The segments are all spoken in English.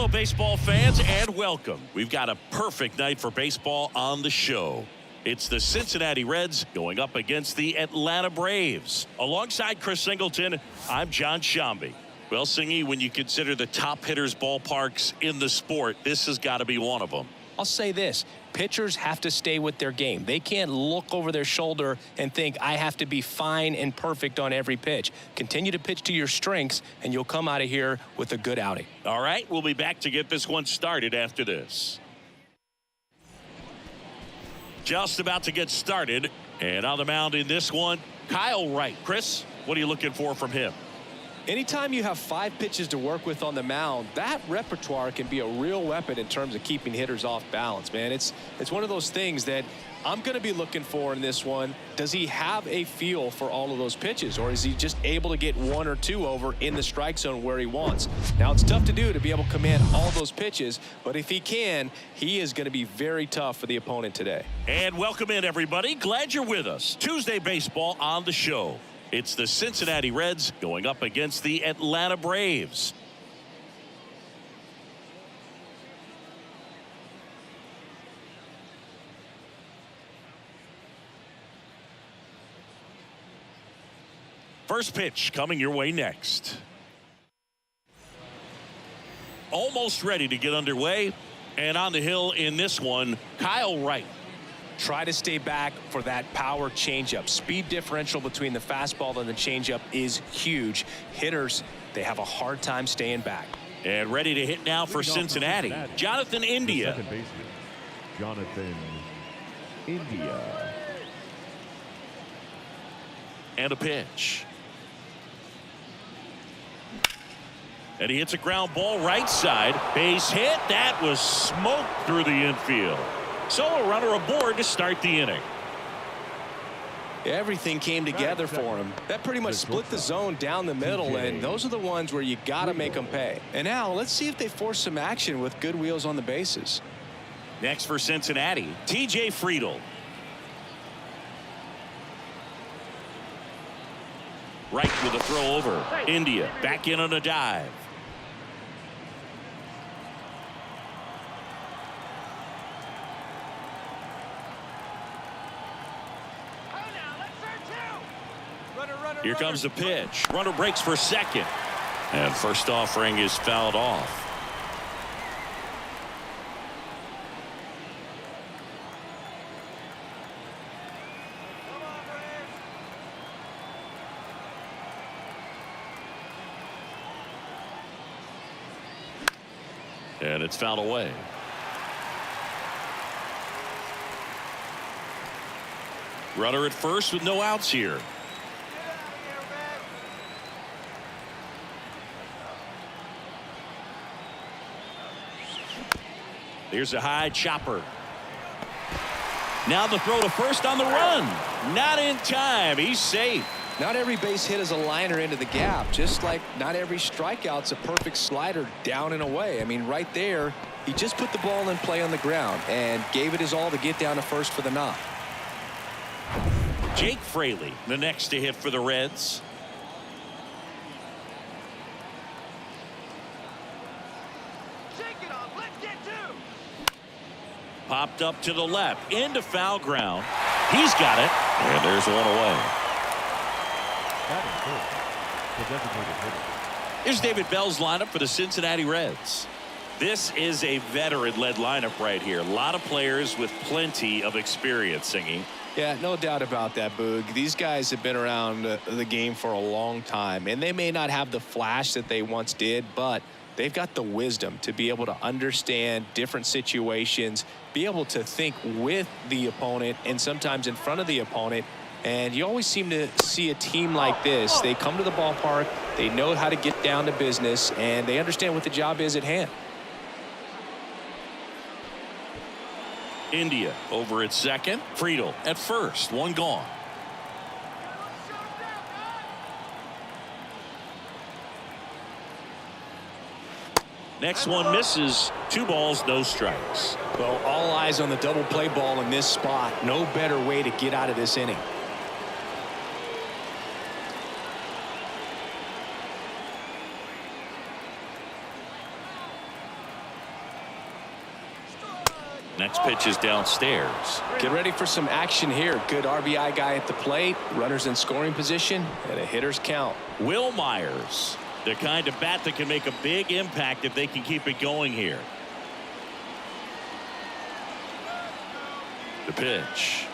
Hello, baseball fans, and welcome. We've got a perfect night for baseball on the show. It's the Cincinnati Reds going up against the Atlanta Braves. Alongside Chris Singleton, I'm John Shambi. Well, Singy, when you consider the top hitters ballparks in the sport, this has got to be one of them. I'll say this. Pitchers have to stay with their game. They can't look over their shoulder and think, I have to be fine and perfect on every pitch. Continue to pitch to your strengths, and you'll come out of here with a good outing. All right, we'll be back to get this one started after this. Just about to get started, and on the mound in this one, Kyle Wright. Chris, what are you looking for from him? Anytime you have 5 pitches to work with on the mound, that repertoire can be a real weapon in terms of keeping hitters off balance, man. It's one of those things that I'm going to be looking for in this one. Does he have a feel for all of those pitches, or is he just able to get 1 or 2 over in the strike zone where he wants? Now, it's tough to do to be able to command all those pitches, but if he can, he is going to be very tough for the opponent today. And welcome in, everybody. Glad you're with us. Tuesday baseball on the show. It's the Cincinnati Reds going up against the Atlanta Braves. First pitch coming your way next. Almost ready to get underway. And on the hill in this one, Kyle Wright. Try to stay back for that power changeup. Speed differential between the fastball and the changeup is huge. Hitters, they have a hard time staying back. And ready to hit now for Cincinnati, Jonathan India. Second baseman, Jonathan India. And a pitch. And he hits a ground ball right side. Base hit. That was smoked through the infield. So a runner aboard to start the inning. Everything came together for him. That pretty much split the zone down the middle, and those are the ones where you got to make them pay. And now let's see if they force some action with good wheels on the bases. Next for Cincinnati, TJ Friedl. Right with a throw over. India back in on a dive. Here comes the pitch. Runner breaks for second. And first offering is fouled off. And it's fouled away. Runner at first with no outs here. Here's a high chopper. Now the throw to first on the run. Not in time. He's safe. Not every base hit is a liner into the gap, just like not every strikeout's a perfect slider down and away. I mean, right there, he just put the ball in play on the ground and gave it his all to get down to first for the knock. Jake Fraley, the next to hit for the Reds. Popped up to the left into foul ground. He's got it, and there's one away. Here's David Bell's lineup for the Cincinnati Reds. This is a veteran-led lineup right here. A lot of players with plenty of experience, Singy. Yeah, no doubt about that, Boog. These guys have been around the game for a long time, and they may not have the flash that they once did, but they've got the wisdom to be able to understand different situations, be able to think with the opponent and sometimes in front of the opponent. And you always seem to see a team like this. They come to the ballpark, they know how to get down to business, and they understand what the job is at hand. India over at second. Friedl at first. One gone. Next one misses. 2 balls, no strikes. Well, all eyes on the double play ball in this spot. No better way to get out of this inning. Next pitch is downstairs. Get ready for some action here. Good RBI guy at the plate. Runners in scoring position and a hitter's count. Will Myers, the kind of bat that can make a big impact if they can keep it going here. The pitch.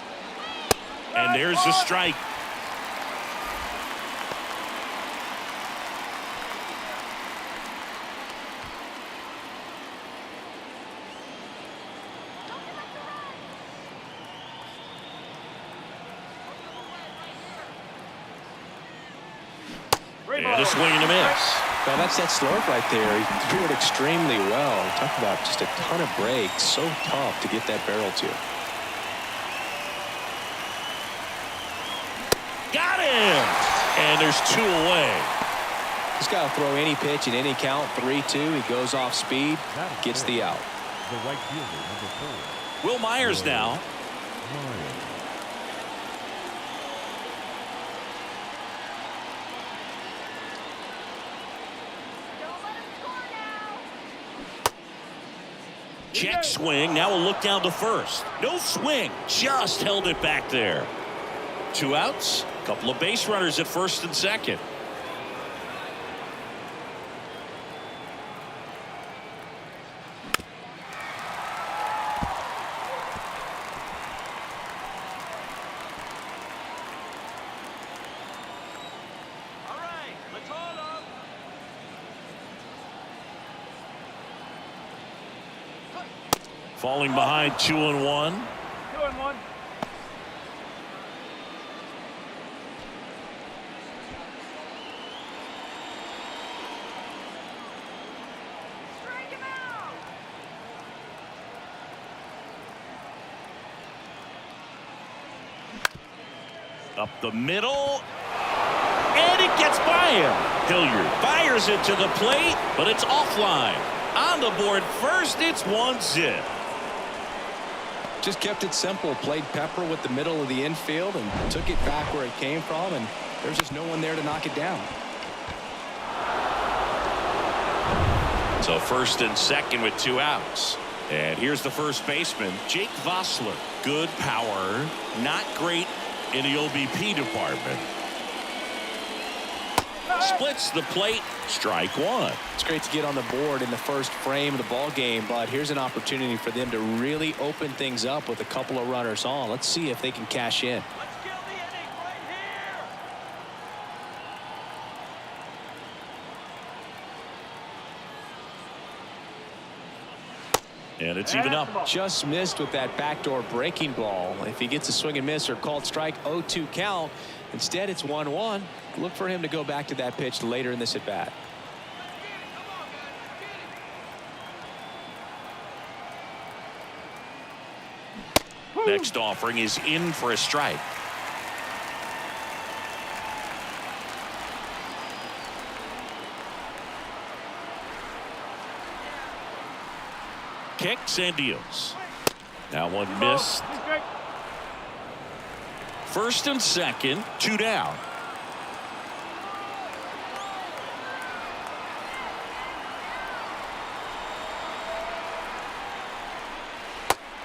And there's the strike. And a swing and a miss. Well, that's that slurve right there. He threw it extremely well. Talk about just a ton of breaks. So tough to get that barrel to. Got him! And there's 2 away. He's got to throw any pitch in any count. 3-2. He goes off speed, gets the out. The right fielder, number 4. Will Myers now. Myers. Check swing. Now a look down to first. No swing. Just held it back there. 2 outs. A couple of base runners at first and second. Falling behind 2-1. 2-1. Strike him out. Up the middle. And it gets by him. Hilliard fires it to the plate, but it's offline. On the board first, it's 1-0. Just kept it simple. Played pepper with the middle of the infield and took it back where it came from, and there's just no one there to knock it down. So first and second with 2 outs. And here's the first baseman, Jake Vossler. Good power, not great in the OBP department. Splits the plate. Strike 1. It's great to get on the board in the first frame of the ball game, but here's an opportunity for them to really open things up with a couple of runners on. Let's see if they can cash in. Let's kill the inning right here. And it's even up. Just missed with that backdoor breaking ball. If he gets a swing and miss or called strike, 0-2 count. Instead, it's 1-1. Look for him to go back to that pitch later in this at bat. Next offering is in for a strike. Kicks and deals. Now one missed. First and second, 2 down.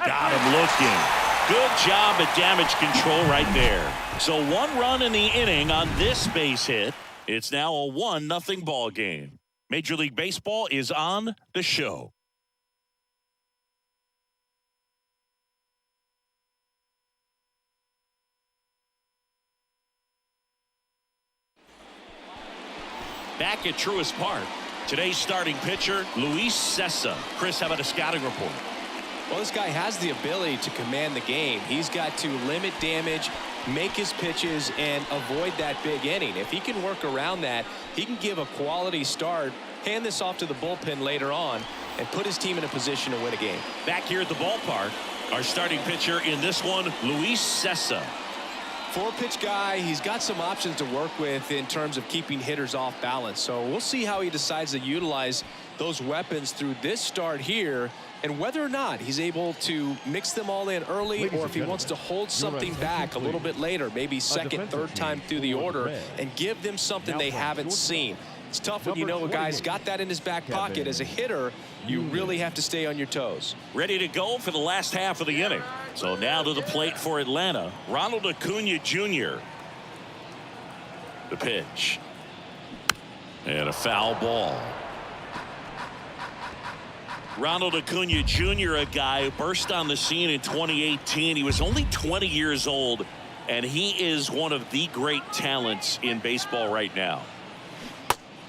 Got him looking. Good job at damage control right there. So 1 run in the inning on this base hit. It's now a 1-0 ball game. Major League Baseball is on the show. Back at Truist Park, today's starting pitcher, Luis Cessa. Chris, how about a scouting report? Well, this guy has the ability to command the game. He's got to limit damage, make his pitches, and avoid that big inning. If he can work around that, he can give a quality start, hand this off to the bullpen later on, and put his team in a position to win a game. Back here at the ballpark, our starting pitcher in this one, Luis Cessa. 4-pitch guy. He's got some options to work with in terms of keeping hitters off balance. So we'll see how he decides to utilize those weapons through this start here, and whether or not he's able to mix them all in early, or if he wants to hold something back a little bit later, maybe second, third time through the order, and give them something they haven't seen. It's tough when you know a guy's got that in his back pocket. As a hitter, you really have to stay on your toes. Ready to go for the last half of the inning. So now to the plate for Atlanta, Ronald Acuna Jr. The pitch. And a foul ball. Ronald Acuna Jr., a guy who burst on the scene in 2018. He was only 20 years old, and he is one of the great talents in baseball right now.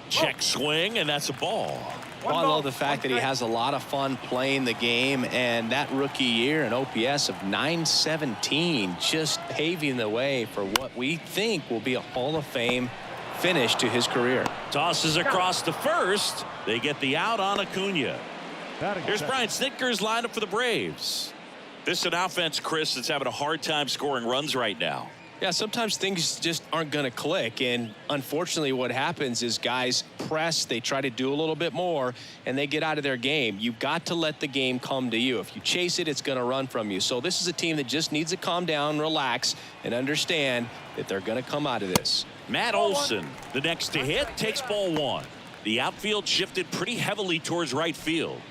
Check swing, and that's a ball. Well, I love the fact that he has a lot of fun playing the game, and that rookie year, an OPS of 917, just paving the way for what we think will be a Hall of Fame finish to his career. Tosses across to first. They get the out on Acuna. Here's Brian Snitker's lineup for the Braves. This is an offense, Chris, that's having a hard time scoring runs right now. Yeah, sometimes things just aren't going to click, and unfortunately what happens is guys press, they try to do a little bit more, and they get out of their game. You've got to let the game come to you. If you chase it, it's going to run from you. So this is a team that just needs to calm down, relax, and understand that they're going to come out of this. Matt Olson, the next to hit, takes ball one. The outfield shifted pretty heavily towards right field.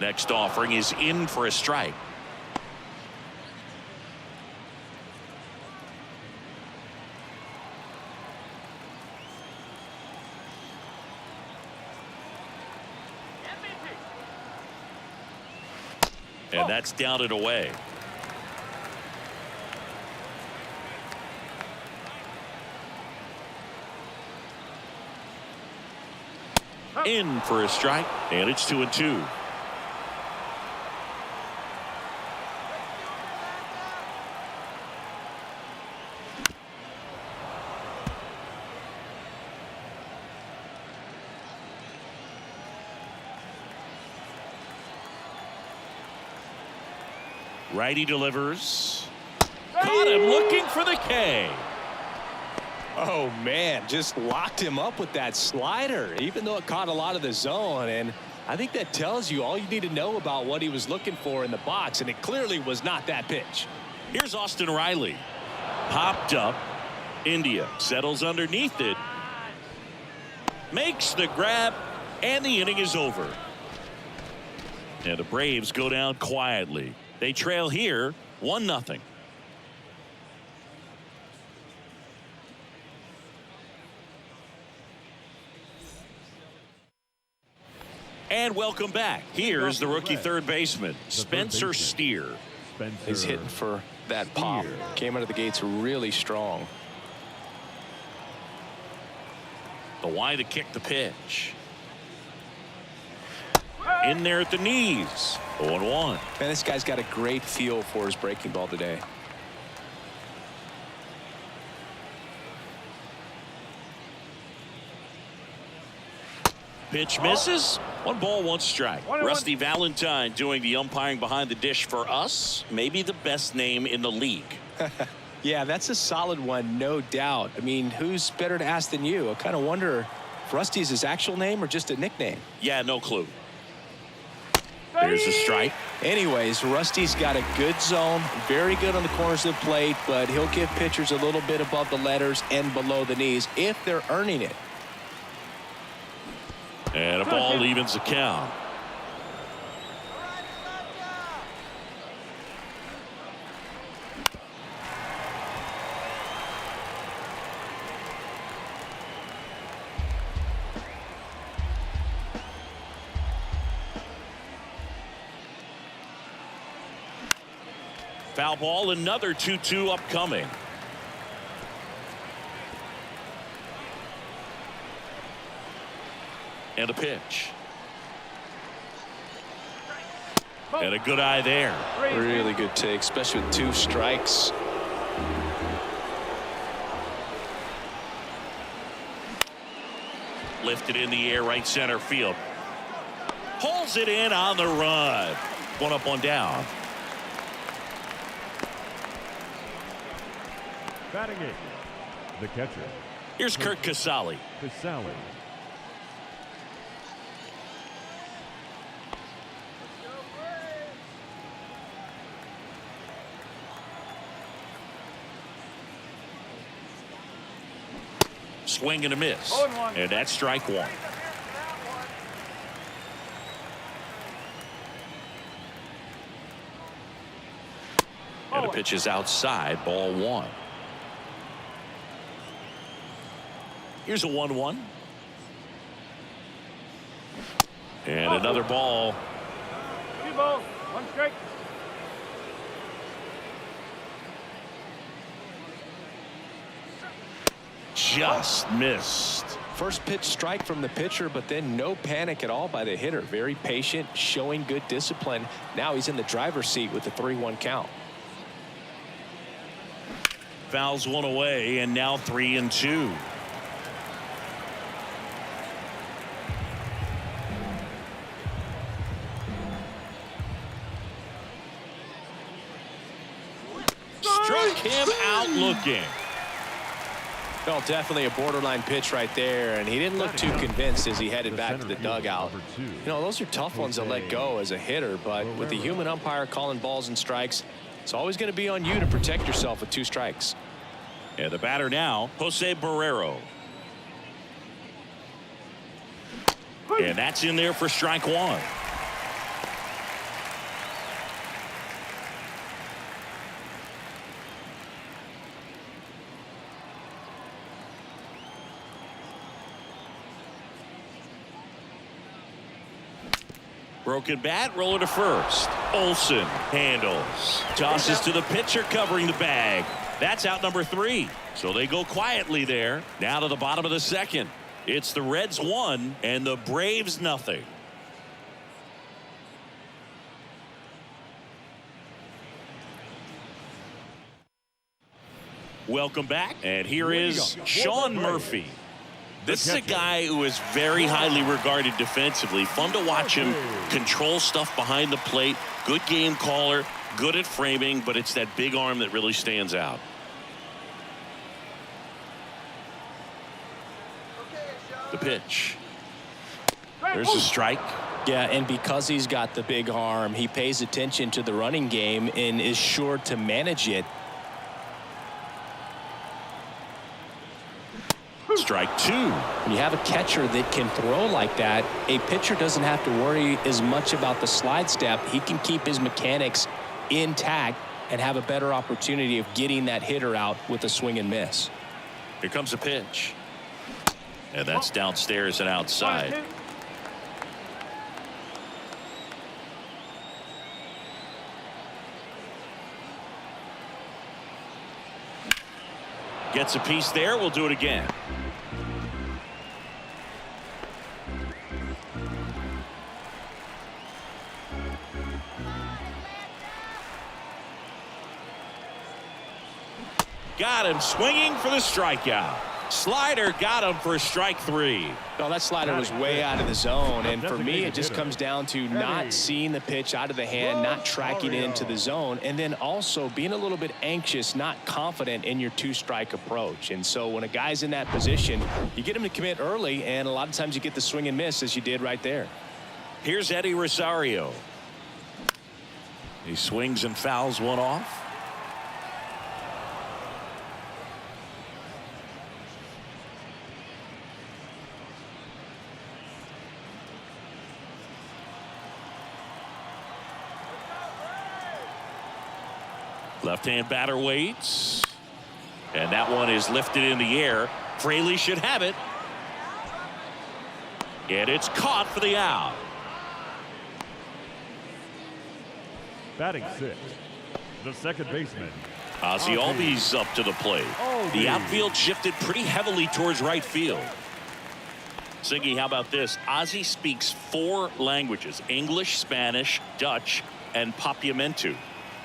Next offering is in for a strike. And that's down and away. In for a strike, and it's 2-2. Righty delivers. Caught him looking for the K. Oh, man, just locked him up with that slider, even though it caught a lot of the zone. And I think that tells you all you need to know about what he was looking for in the box, and it clearly was not that pitch. Here's Austin Riley. Popped up. India settles underneath it. Makes the grab, and the inning is over. And the Braves go down quietly. They trail here 1-0. And welcome back. Here's the rookie third baseman, Spencer Steer. He's hitting for that pop. Came out of the gates really strong. The wide to kick the pitch. In there at the knees. 0-1. Man, this guy's got a great feel for his breaking ball today. Pitch misses. 1 ball, 1 strike. Rusty Valentine doing the umpiring behind the dish for us. Maybe the best name in the league. Yeah, that's a solid one, no doubt. I mean, who's better to ask than you? I kind of wonder if Rusty is his actual name or just a nickname. Yeah, no clue. There's a strike. Anyways, Rusty's got a good zone, very good on the corners of the plate, but he'll give pitchers a little bit above the letters and below the knees if they're earning it. And a ball evens the count. Foul ball, another 2-2 upcoming. And a pitch. And a good eye there. Really good take, especially with 2 strikes. Lifted in the air, right center field. Pulls it in on the run. 1 up, 1 down. Batting it, the catcher. Here's Kurt Casale. Swing and a miss. 0-1. And that's strike one. And the pitch is outside, ball one. Here's a 1-1. And another ball. 2 balls, 1 strike. Just missed. First pitch strike from the pitcher, but then no panic at all by the hitter. Very patient, showing good discipline. Now he's in the driver's seat with the 3-1 count. Fouls one away, and now 3-2. Struck him out looking. Well, definitely a borderline pitch right there, and he didn't look too convinced as he headed back to the dugout. You know, those are tough ones to let go as a hitter, but with the human umpire calling balls and strikes, it's always going to be on you to protect yourself with 2 strikes. And the batter now, Jose Barrero. And that's in there for strike one. Broken bat, roller to first. Olsen handles. Tosses to the pitcher covering the bag. That's out number 3. So they go quietly there. Now to the bottom of the second. It's the Reds 1 and the Braves nothing. Welcome back. And here is Sean Murphy. This is a guy who is very highly regarded defensively. Fun to watch him control stuff behind the plate. Good game caller, good at framing, but it's that big arm that really stands out. The pitch. There's a strike. Yeah, and because he's got the big arm, he pays attention to the running game and is sure to manage it. Strike 2. When you have a catcher that can throw like that, a pitcher doesn't have to worry as much about the slide step. He can keep his mechanics intact and have a better opportunity of getting that hitter out with a swing and miss. Here comes a pitch. And that's downstairs and outside. Gets a piece there. We'll do it again. Got him swinging for the strikeout. Slider got him for strike 3. No, that slider was way out of the zone, and for me, it just comes down to not seeing the pitch out of the hand, not tracking it into the zone, and then also being a little bit anxious, not confident in your 2-strike approach. And so when a guy's in that position, you get him to commit early, and a lot of times you get the swing and miss as you did right there. Here's Eddie Rosario. He swings and fouls one off. Left-hand batter waits. And that one is lifted in the air. Fraley should have it. And it's caught for the out. Batting 6, the second baseman. Ozzie Albies up to the plate. The outfield shifted pretty heavily towards right field. Siggy, how about this? Ozzie speaks 4 languages: English, Spanish, Dutch, and Papiamentu.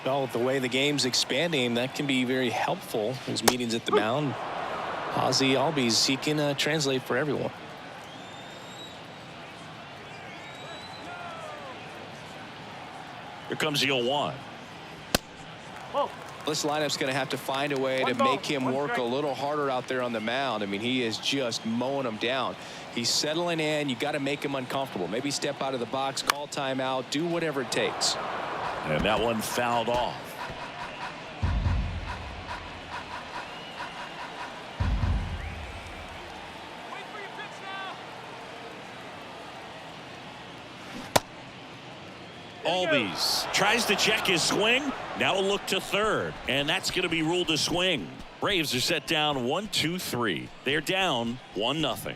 Well, the way the game's expanding, that can be very helpful. His meetings at the mound, Ozzie Albies, he can translate for everyone. Here comes the 0-1. This lineup's going to have to find a way to make him work a little harder out there on the mound. I mean, he is just mowing them down. He's settling in. You got to make him uncomfortable. Maybe step out of the box, call timeout, do whatever it takes. And that one fouled off. Albies tries to check his swing. Now a look to third, and that's going to be ruled a swing. Braves are set down 1-2-3. They're down 1-0.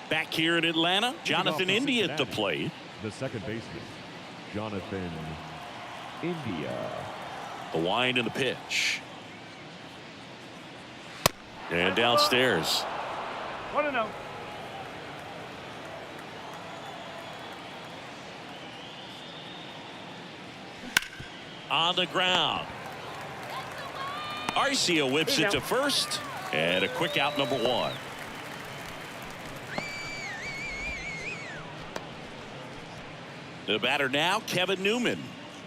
Back here in Atlanta, Jonathan India at the plate. The second baseman, Jonathan India. The wind and the pitch. And downstairs. 1-0. On the ground. Arcia whips it to first. And a quick out, number 1. The batter now, Kevin Newman.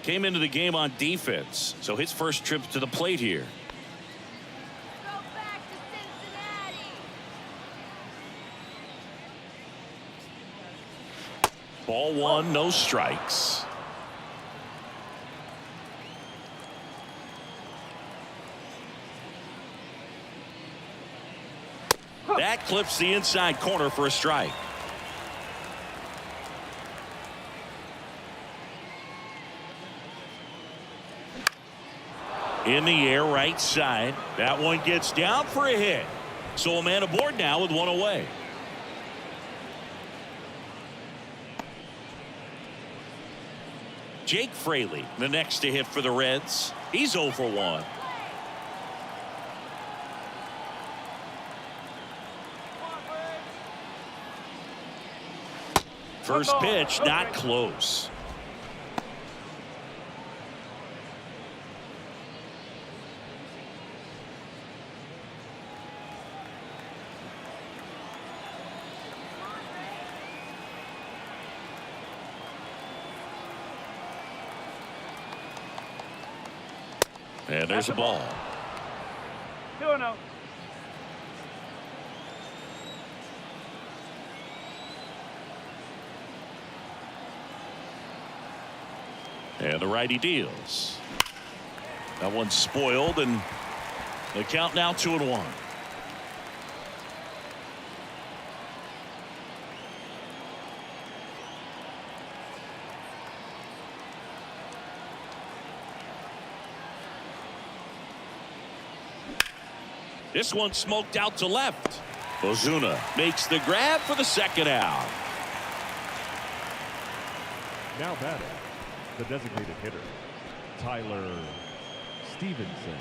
Came into the game on defense, so his first trip to the plate here. Go back to Cincinnati. Ball 1, no strikes. That clips the inside corner for a strike. In the air, right side. That one gets down for a hit. So a man aboard now with one away. Jake Fraley, the next to hit for the Reds. He's 0 for 1. First pitch, not close. And there's a ball. 2-0. And the righty deals. That one's spoiled, and the count now 2-1. This one smoked out to left. Ozuna makes the grab for the second out. Now batting, the designated hitter, Tyler Stevenson.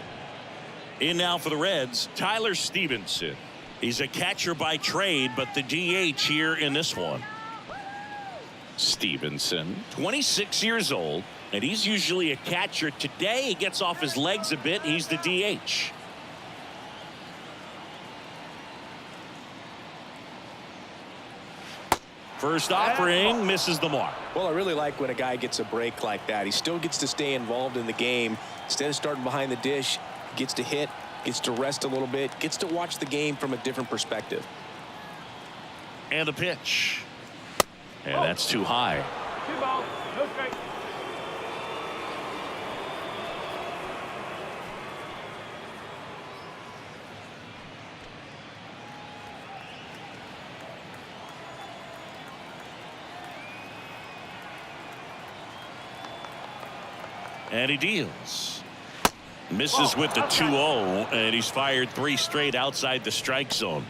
In now for the Reds, Tyler Stevenson. He's a catcher by trade, but the DH here in this one. Stevenson, 26 years old, and he's usually a catcher. Today he gets off his legs a bit. He's the DH. First offering misses the mark. Well, I really like when a guy gets a break like that. He still gets to stay involved in the game. Instead of starting behind the dish, he gets to hit, gets to rest a little bit, gets to watch the game from a different perspective. And the pitch. And that's too high. 2 balls, no strikes. And he deals. Misses with the 2-0, and he's fired 3 straight outside the strike zone.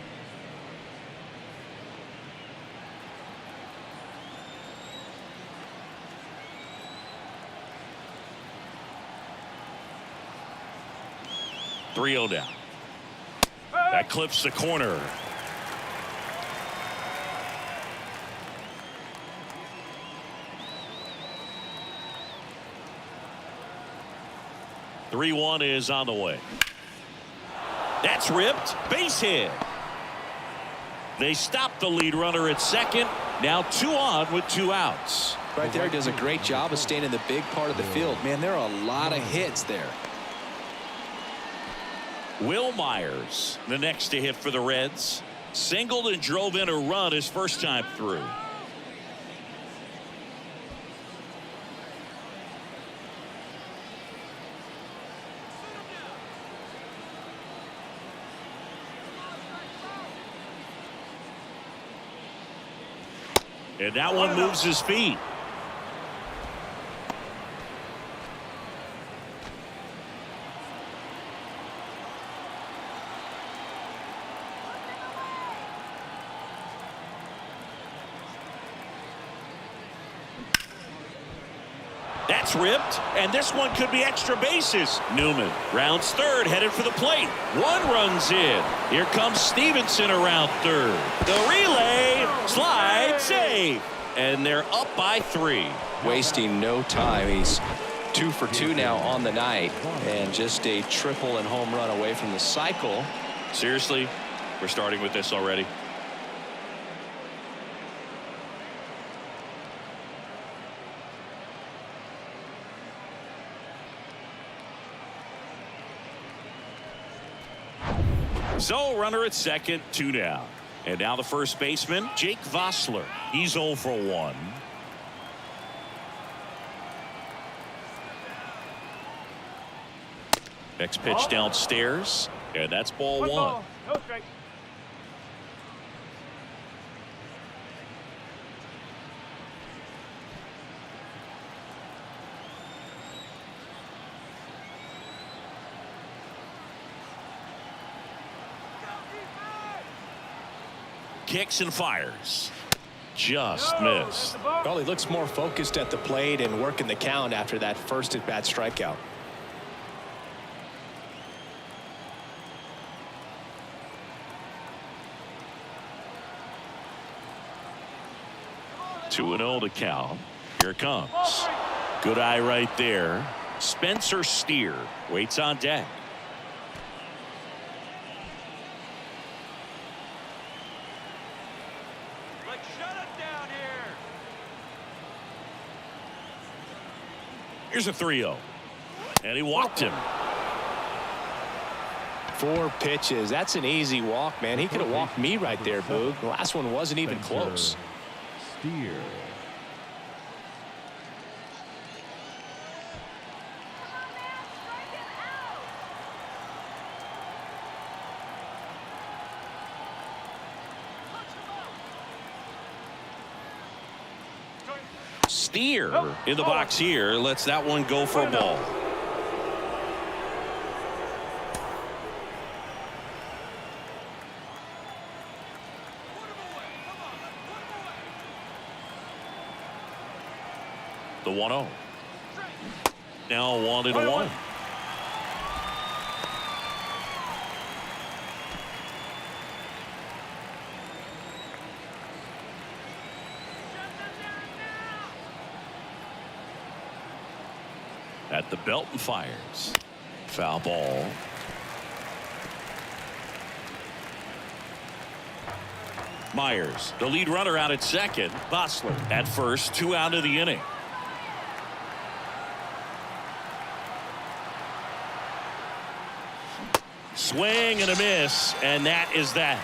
.3-0 down. That clips the corner. .3-1 is on the way. That's ripped. Base hit. They stop the lead runner at second. Now 2 on with 2 outs. Right there, does a great job of staying in the big part of the field. Man, there are a lot of hits there. Will Myers, the next to hit for the Reds. Singled and drove in a run his first time through. And that one moves his feet. That's ripped, and this one could be extra bases. Newman rounds third, headed for the plate. One runs in. Here comes Stevenson around third. The relay, slide, save. And they're up by 3. Wasting no time. He's 2 for 2 now on the night, and just a triple and home run away from the cycle. Seriously, we're starting with this already. So runner at second, 2 down. And now the first baseman, Jake Vossler. He's 0 for 1. Next pitch downstairs, and that's ball 1. No strike. Kicks and fires. Just missed. Well, he looks more focused at the plate and working the count after that first at-bat strikeout. Two and 0 to count. Here it comes. Good eye right there. Spencer Steer waits on deck. Here's a 3-0. And he walked him. 4 pitches. That's an easy walk, man. He could have walked me right there, Boog. The last one wasn't even close. Steer. Steer in the box here lets that one go for a ball. The 1-0. Now 1-1. At the belt and fires. Foul ball. Myers, the lead runner, out at second. Vossler at first, 2 out of the inning. Swing and a miss, and that is that.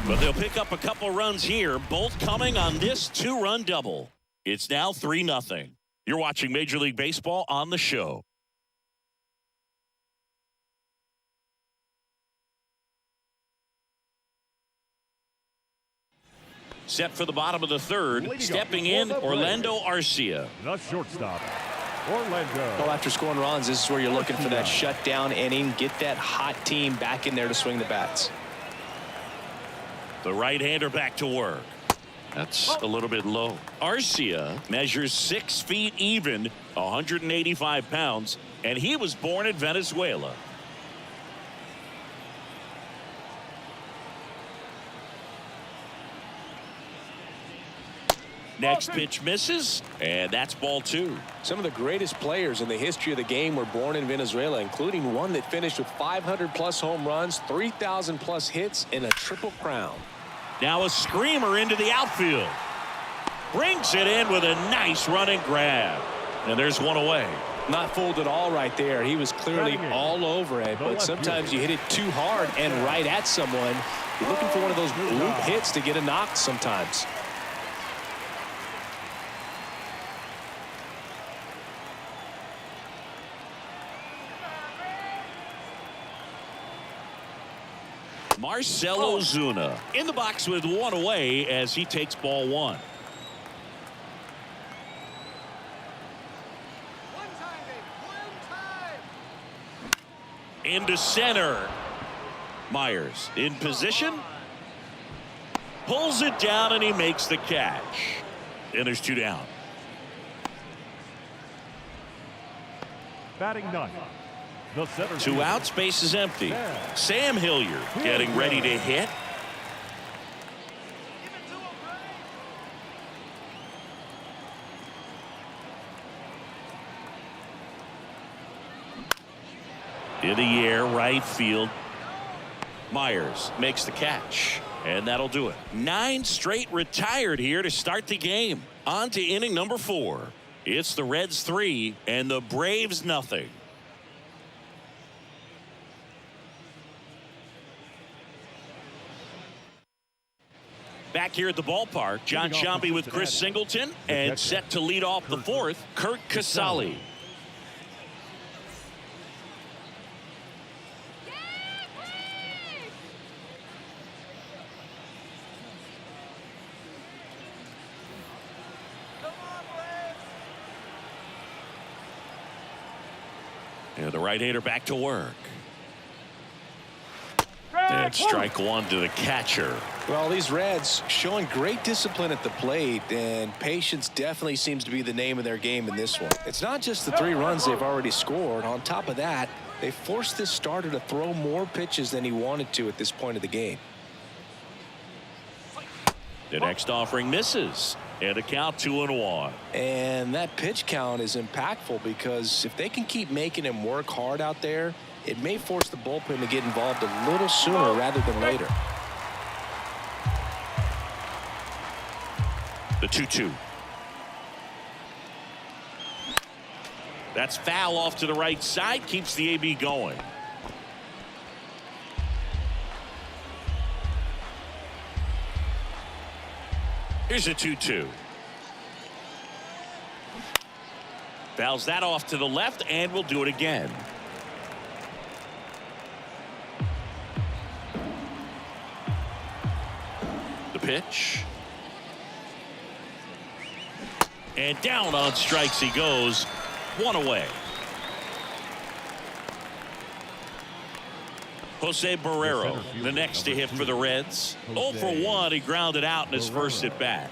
But they'll pick up a couple runs here, both coming on this 2-run double. It's now 3-0. You're watching Major League Baseball on the show. Set for the bottom of the third. Stepping in, Orlando Arcia. The shortstop, Orlando. Well, after scoring runs, this is where you're looking for that shutdown inning. Get that hot team back in there to swing the bats. The right-hander back to work. That's a little bit low. Arcia measures 6 feet even, 185 pounds, and he was born in Venezuela. Next pitch misses, and that's ball 2. Some of the greatest players in the history of the game were born in Venezuela, including one that finished with 500+ home runs, 3,000+ hits, and a triple crown. Now a screamer into the outfield. Brings it in with a nice running grab. And there's one away. Not fooled at all right there. He was clearly all over it, but sometimes you hit it too hard and right at someone. You're looking for one of those bloop hits to get a knock sometimes. Marcell Ozuna in the box with one away as he takes ball 1. Into center. Myers in position. Pulls it down and he makes the catch. And there's 2 down. Batting ninth, the center 2 fielder. outs, base is empty. Sam Hilliard getting ready to hit. In the air, right field. Myers makes the catch, and that'll do it. 9 straight retired here to start the game. On to inning number 4. It's the Reds 3 and the Braves nothing. Back here at the ballpark, John Sciambi with Chris Singleton, and set to lead off the 4th, Kurt Casale. And the right-hander back to work. And strike 1 to the catcher. Well, these Reds showing great discipline at the plate, and patience definitely seems to be the name of their game in this one. It's not just the 3 runs they've already scored. On top of that, they forced this starter to throw more pitches than he wanted to at this point of the game. The next offering misses, and a count 2-1. And that pitch count is impactful because if they can keep making him work hard out there, it may force the bullpen to get involved a little sooner rather than later. The 2-2. That's foul off to the right side, keeps the AB going. Here's a 2-2. Fouls that off to the left, and we'll do it again. The pitch. And down on strikes he goes. 1 away. Jose Barrero, the next to hit for the Reds. 0 for 1. He grounded out in his first at bat.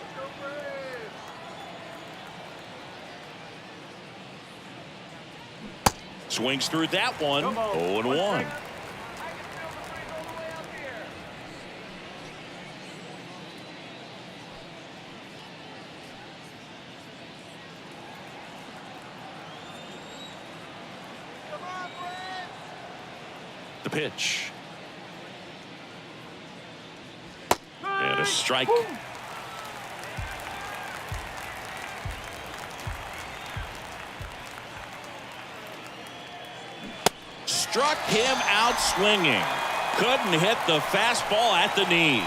Swings through that one. 0-1. The pitch. And a strike. Struck him out swinging. Couldn't hit the fastball at the knees.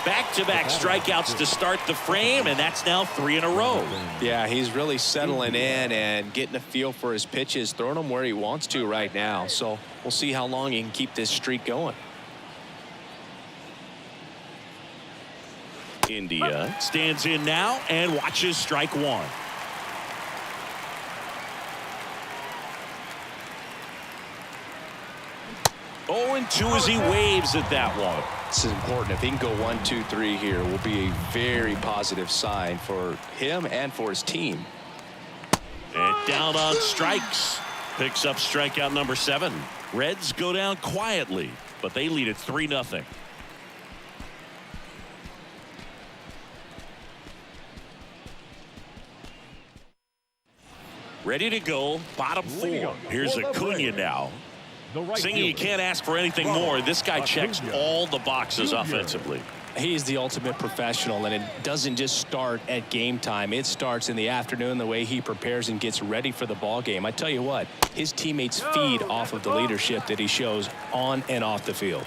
Back-to-back strikeouts to start the frame, and that's now 3 in a row. Yeah, he's really settling in and getting a feel for his pitches, throwing them where he wants to right now. So we'll see how long he can keep this streak going. India stands in now and watches strike 1. And 2 as he waves at that one. This is important. If he can go 1, 2, 3 here, will be a very positive sign for him and for his team. And down on strikes. Picks up strikeout number 7. Reds go down quietly, but they lead at 3-0. Ready to go. Bottom 4. Here's Acuna now. Singing, you can't ask for anything more. This guy checks all the boxes offensively. He's the ultimate professional, and it doesn't just start at game time. It starts in the afternoon, the way he prepares and gets ready for the ball game. I tell you what, his teammates feed off of the leadership that he shows on and off the field.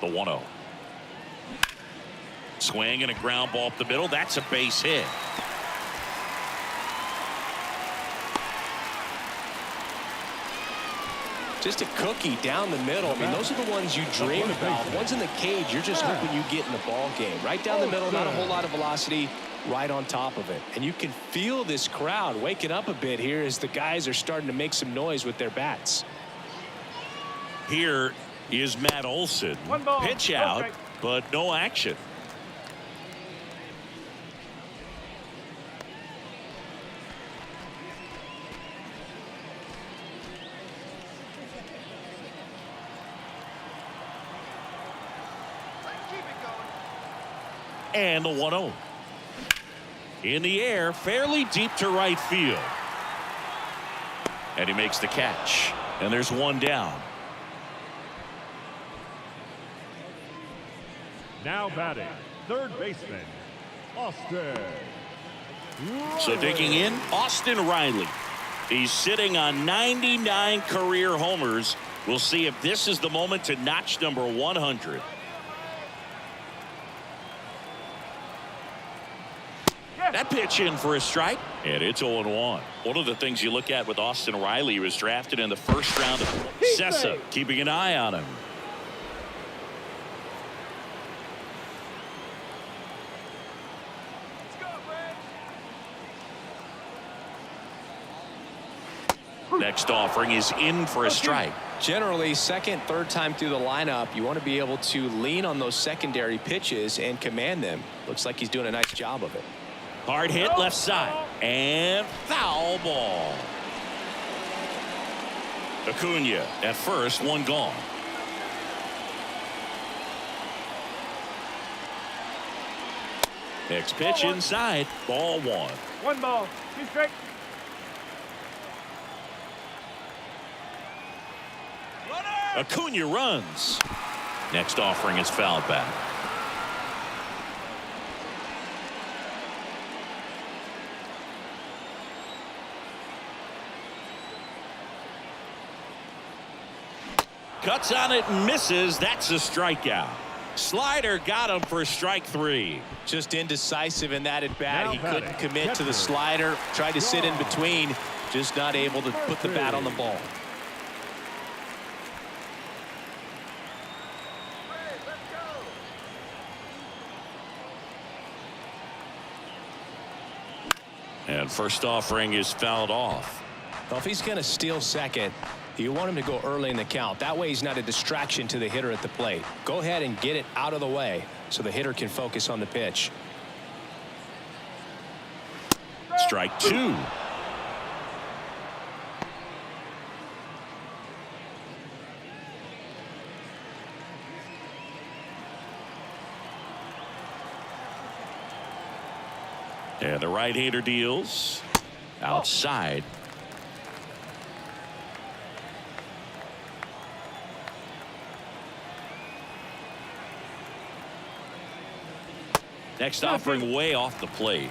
The 1-0. Swing and a ground ball up the middle. That's a base hit. Just a cookie down the middle. I mean, those are the ones you dream about. Ones in the cage, you're just hoping you get in the ball game. Right down the middle, not a whole lot of velocity, right on top of it. And you can feel this crowd waking up a bit here as the guys are starting to make some noise with their bats. Here is Matt Olson. One ball. Pitch out, but no action. And the 1-0. In the air, fairly deep to right field. And he makes the catch. And there's one down. Now batting, third baseman, Austin. So digging in, Austin Riley. He's sitting on 99 career homers. We'll see if this is the moment to notch number 100. That pitch in for a strike, and it's 0-1. One of the things you look at with Austin Riley, he was drafted in the first round of Sessa, keeping an eye on him. Next offering is in for a strike. Generally, second, third time through the lineup, you want to be able to lean on those secondary pitches and command them. Looks like he's doing a nice job of it. Hard hit left side and foul ball. Acuna at first, one gone. Next pitch inside, ball one. One ball. 2 strikes. Acuna runs. Next offering is fouled back. Cuts on it and misses. That's a strikeout. Slider got him for strike 3. Just indecisive in that at bat. Now He batting, couldn't commit to the catcher. slider. Tried to sit in between. Just not able to put the bat on the ball. And first offering is fouled off. Well, if he's going to steal second, you want him to go early in the count. That way he's not a distraction to the hitter at the plate. Go ahead and get it out of the way so the hitter can focus on the pitch. Strike 2. And the right-hander deals outside. Next offering way off the plate.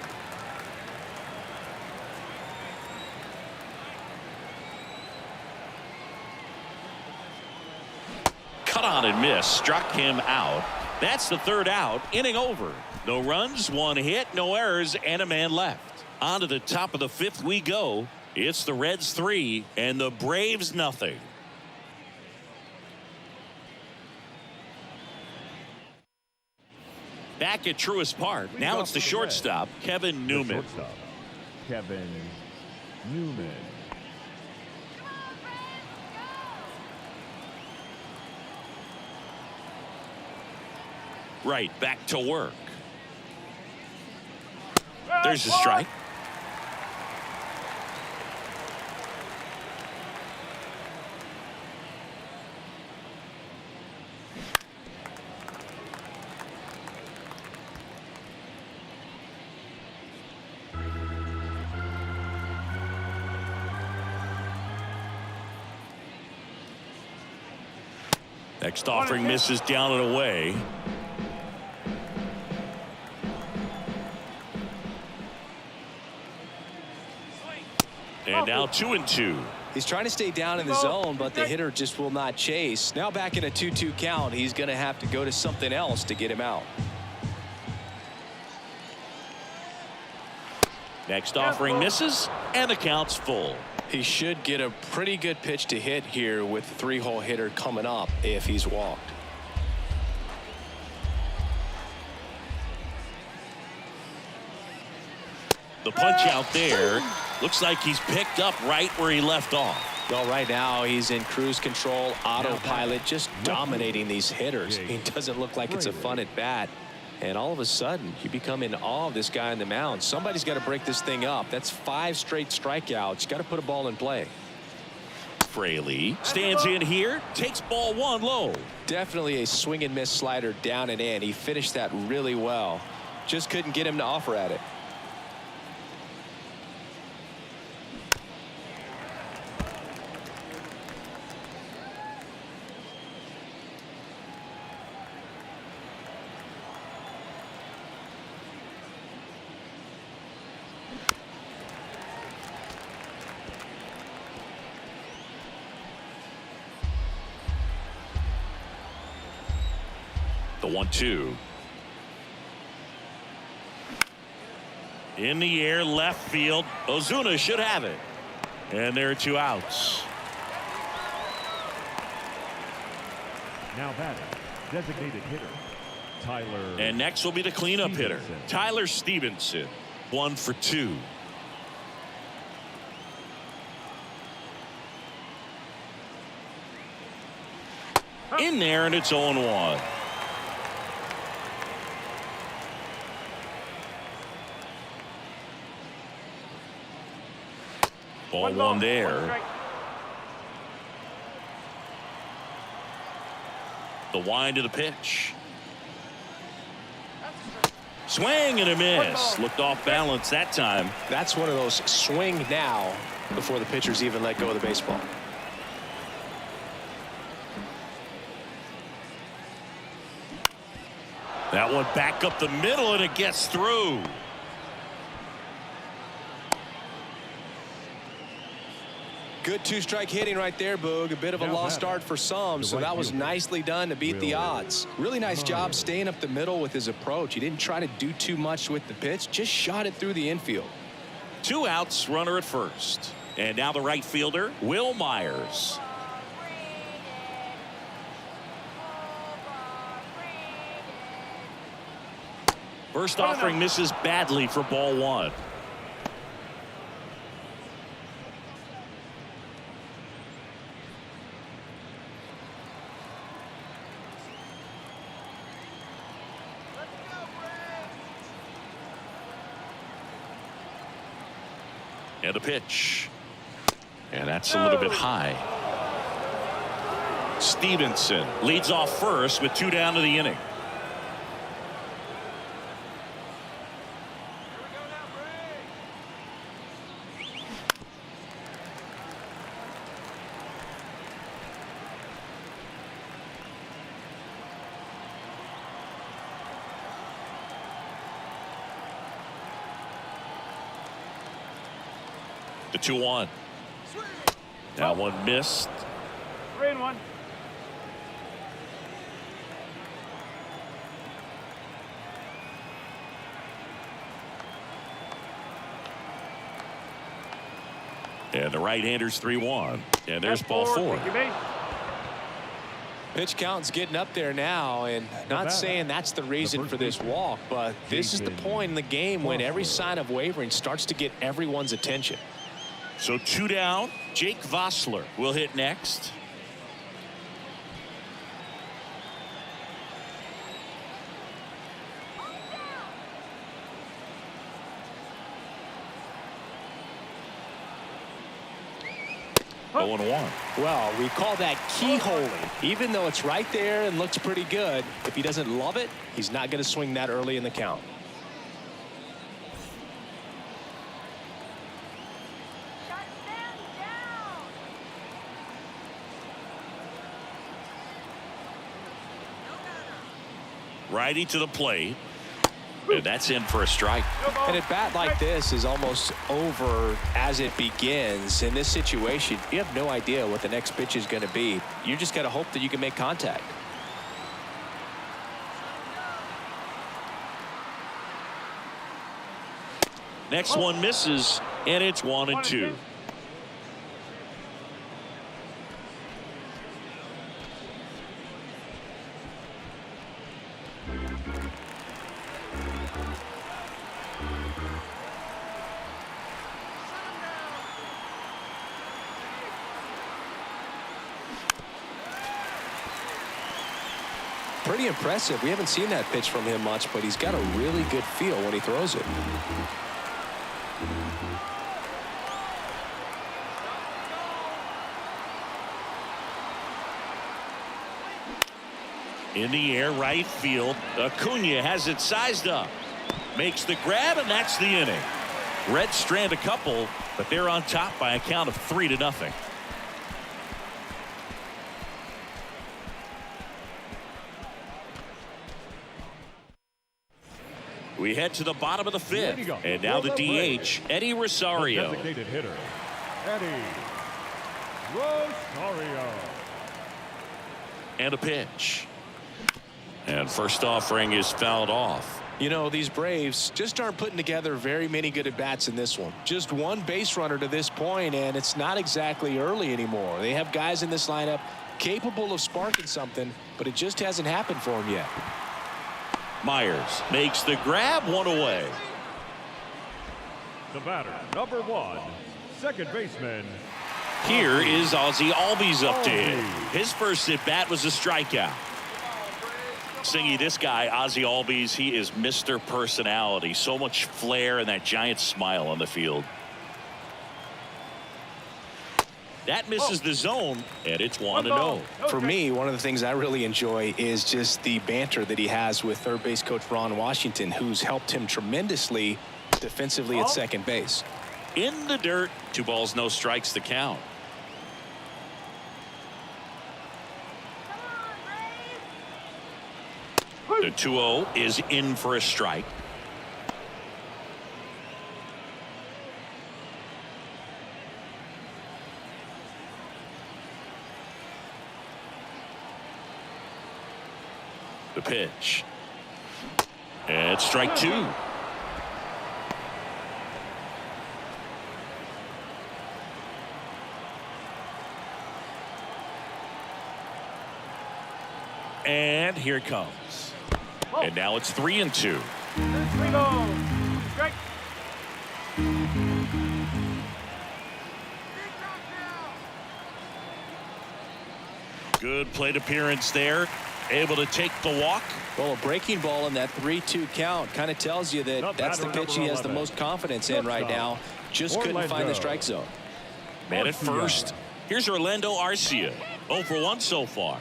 Cut on and miss. Struck him out. That's the third out. Inning over. No runs, 1 hit, no errors, and a man left. On to the top of the 5th we go. It's the Reds 3 and the Braves nothing. Back at Truist Park. Now it's the shortstop, Kevin Newman. Kevin Newman. Right, back to work. There's a strike. Next offering misses down and away. And now 2-2. He's trying to stay down in the zone, but the hitter just will not chase. Now back in a 2-2 count, he's going to have to go to something else to get him out. Next offering misses, and the count's full. He should get a pretty good pitch to hit here with the 3-hole hitter coming up if he's walked. The punch out there looks like he's picked up right where he left off. Well, right now he's in cruise control, autopilot, just dominating these hitters. He doesn't look like it's a fun at bat. And all of a sudden, you become in awe of this guy on the mound. Somebody's got to break this thing up. That's 5 straight strikeouts. Got to put a ball in play. Fraley stands in here, takes ball 1 low. Definitely a swing and miss slider down and in. He finished that really well. Just couldn't get him to offer at it. The 1-2. In the air, left field. Ozuna should have it. And there are 2 outs. Now batting, designated hitter, Tyler. And next will be the cleanup hitter, Tyler Stevenson. 1 for 2. In there, and it's 0-1. Ball 1 there. The wind of the pitch. Swing and a miss. Looked off balance that time. That's one of those swing now before the pitchers even let go of the baseball. That one back up the middle, and it gets through. Good 2-strike hitting right there, Boog. A bit of a lost start for some, so that was nicely done to beat the odds. Really nice job staying up the middle with his approach. He didn't try to do too much with the pitch, just shot it through the infield. 2 outs, runner at first. And now the right fielder, Will Myers. First offering misses badly for ball 1. And a pitch. And that's a little bit high. Stevenson leads off first with 2 down to the inning. The 2-1. That one missed. 3-1. And the right-hander's 3-1. And there's ball 4. Pitch count's getting up there now, and not saying that's the reason for this walk, but this is the point in the game when every sign of wavering starts to get everyone's attention. So 2 down. Jake Vossler will hit next. Oh, 0-1. Well, we call that keyholing. Even though it's right there and looks pretty good, if he doesn't love it, he's not going to swing that early in the count. Righty to the plate. And that's in for a strike. And a bat like this is almost over as it begins. In this situation, you have no idea what the next pitch is going to be. You just got to hope that you can make contact. Next one misses, and it's 1-2. pretty impressive. We haven't seen that pitch from him much, but he's got a really good feel when he throws it. In the air, right field. Acuna has it sized up. Makes the grab, and that's the inning. Reds strand a couple, but they're on top by a count of 3-0. We head to the bottom of the fifth. And now the DH, Eddie Rosario. Designated hitter, Eddie Rosario. And a pitch. And first offering is fouled off. You know, these Braves just aren't putting together very many good at-bats in this one. Just one base runner to this point, and it's not exactly early anymore. They have guys in this lineup capable of sparking something, but it just hasn't happened for them yet. Myers makes the grab, one away. The batter, number 1, second baseman. Here is Ozzie Albies up to hit. His first at-bat was a strikeout. Singy, this guy, Ozzie Albies, he is Mr. Personality. So much flair and that giant smile on the field. That misses the zone, and it's 1-0. For me, one of the things I really enjoy is just the banter that he has with third base coach Ron Washington, who's helped him tremendously defensively at second base. In the dirt, 2 balls, no strikes, the count. The 2-0 is in for a strike. The pitch. And strike 2. And here it comes. And now it's 3-2. 3 balls. Strike. Good plate appearance there. Able to take the walk. Well, a breaking ball in that 3-2 count kind of tells you that that's the pitch he has the most confidence in right now. Just couldn't find the strike zone. Man at first. Here's Orlando Arcia. 0 for 1 so far.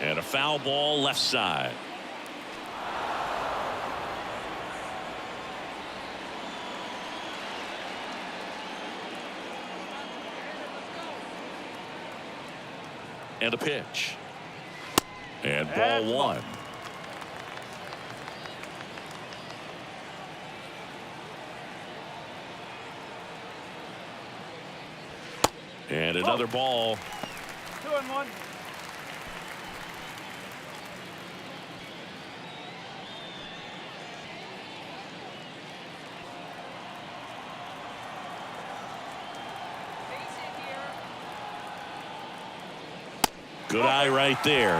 And a foul ball left side. And a pitch. And ball 1. And another ball. 2-1. Good eye right there.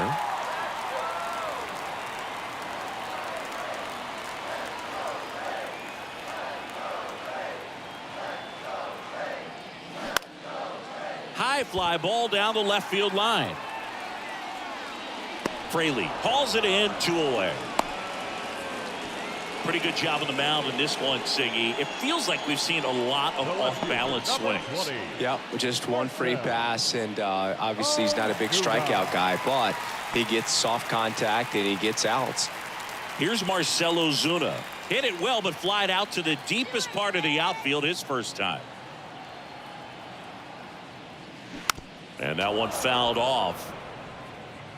High fly ball down the left field line. Fraley hauls it in, 2 away. Pretty good job on the mound in this one, Siggy. It feels like we've seen a lot of off-balance swings. Yeah, just one free pass, and obviously he's not a big strikeout guy, but he gets soft contact and he gets outs. Here's Marcell Ozuna. Hit it well, but flied out to the deepest part of the outfield his first time. And that one fouled off.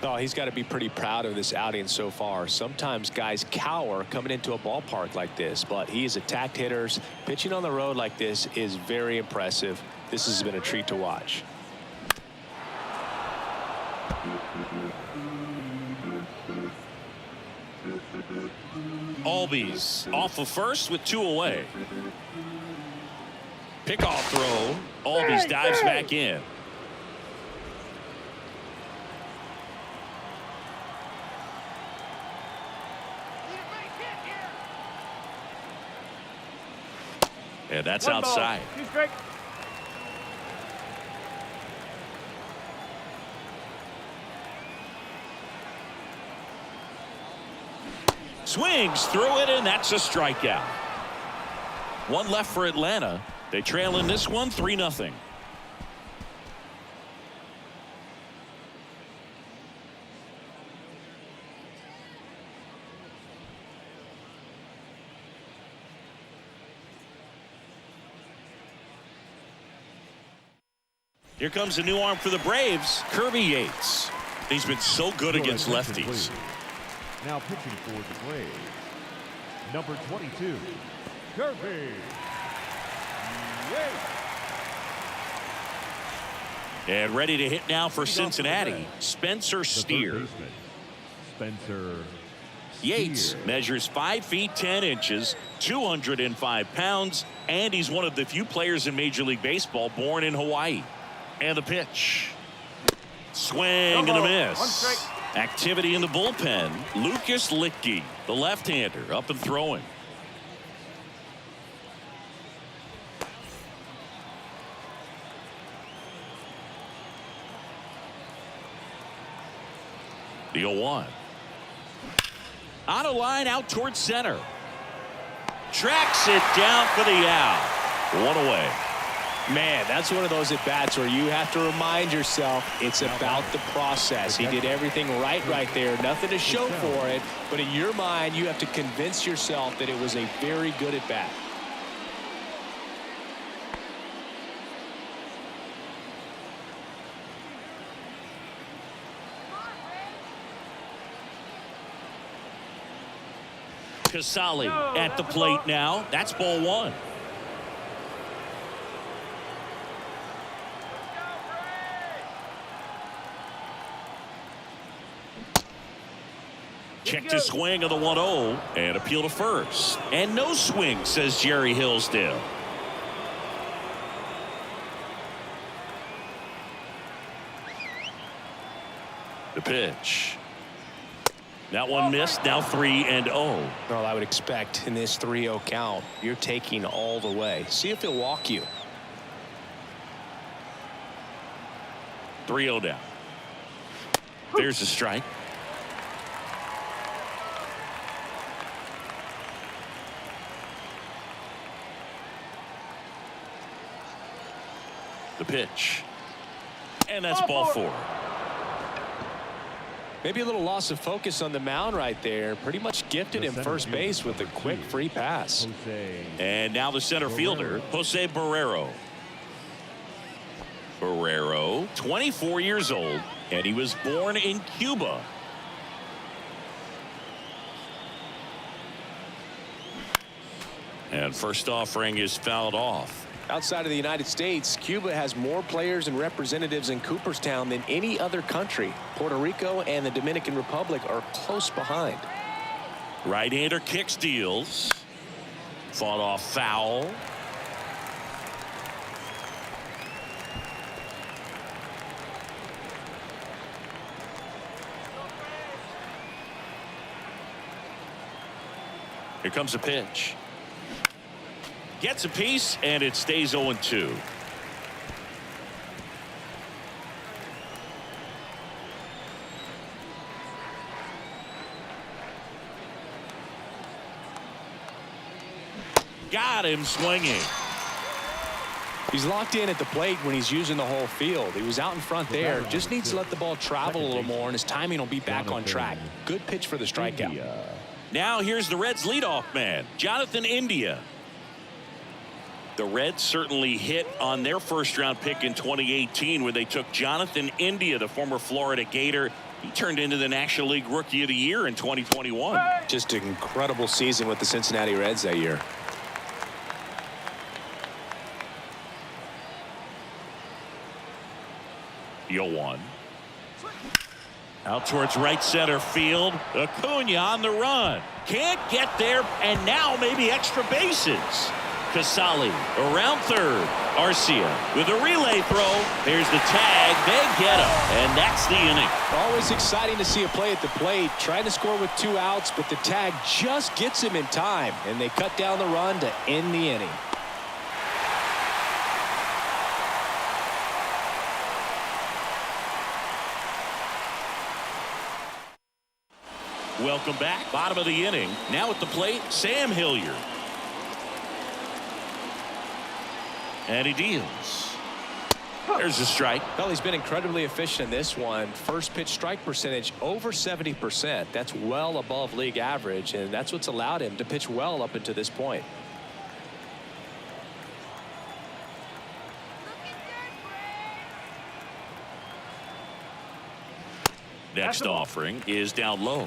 Oh, he's got to be pretty proud of this outing so far. Sometimes guys cower coming into a ballpark like this, but he has attacked hitters. Pitching on the road like this is very impressive. This has been a treat to watch. Albies off of first with 2 away. Pickoff throw. Albies dives back in. And that's One ball, outside. 2 strike. Swings through it, and that's a strikeout. One left for Atlanta. They trail in this one 3-0. Here comes a new arm for the Braves, Kirby Yates. He's been so good against lefties. Now pitching for the Braves, number 22, Kirby Yates. And ready to hit now for Cincinnati, Spencer The Steer. third baseman, Spencer Yates Steer. measures 5 feet 10 inches, 205 pounds, and he's one of the few players in Major League Baseball born in Hawaii. And the pitch. Swing and a 1 miss. strike. Activity in the bullpen. Lucas Licky, the left-hander, up and throwing. The 0-1. On a line out towards center. Tracks it down for the out. 1 away. Man, that's one of those at-bats where you have to remind yourself it's about the process. He did everything right there. Nothing to show for it. But in your mind, you have to convince yourself that it was a very good at-bat. Casali at the plate now. That's ball 1. Check to swing of the 1-0 and appeal to first. And no swing, says Jerry Hillsdale. The pitch. That one missed. Now 3-0. Well, I would expect in this 3-0 count, you're taking all the way. See if he'll walk you. 3-0 down. There's a strike. The pitch. And that's ball 4. Maybe a little loss of focus on the mound right there. Pretty much gifted him first base with a quick free pass. Jose And now the center fielder, Jose Barrero. Barrero, 24 years old, and he was born in Cuba. And first offering is fouled off. Outside of the United States, Cuba has more players and representatives in Cooperstown than any other country. Puerto Rico and the Dominican Republic are close behind. Right-hander kick steals. Fought off foul. Here comes a pitch. Gets a piece, and it stays 0-2. Got him swinging. He's locked in at the plate when he's using the whole field. He was out in front there. Just needs to let the ball travel a little more, and his timing will be back on track. Good pitch for the strikeout. India. Now here's the Reds' leadoff man, Jonathan India. The Reds certainly hit on their first-round pick in 2018 where they took Jonathan India, the former Florida Gator. He turned into the National League Rookie of the Year in 2021. Just an incredible season with the Cincinnati Reds that year. The 0-1. Out towards right center field. Acuna on the run. Can't get there, and now maybe extra bases. Casali around third. Arcia with a relay throw. There's the tag. They get him, and that's the inning. Always exciting to see a play at the plate. Trying to score with 2 outs, but the tag just gets him in time, and they cut down the run to end the inning. Welcome back. Bottom of the inning. Now at the plate, Sam Hilliard. And he deals. There's a strike. Well, he's been incredibly efficient in this one. First pitch strike percentage over 70%. That's well above league average, and that's what's allowed him to pitch well up until this point. Next offering is down low.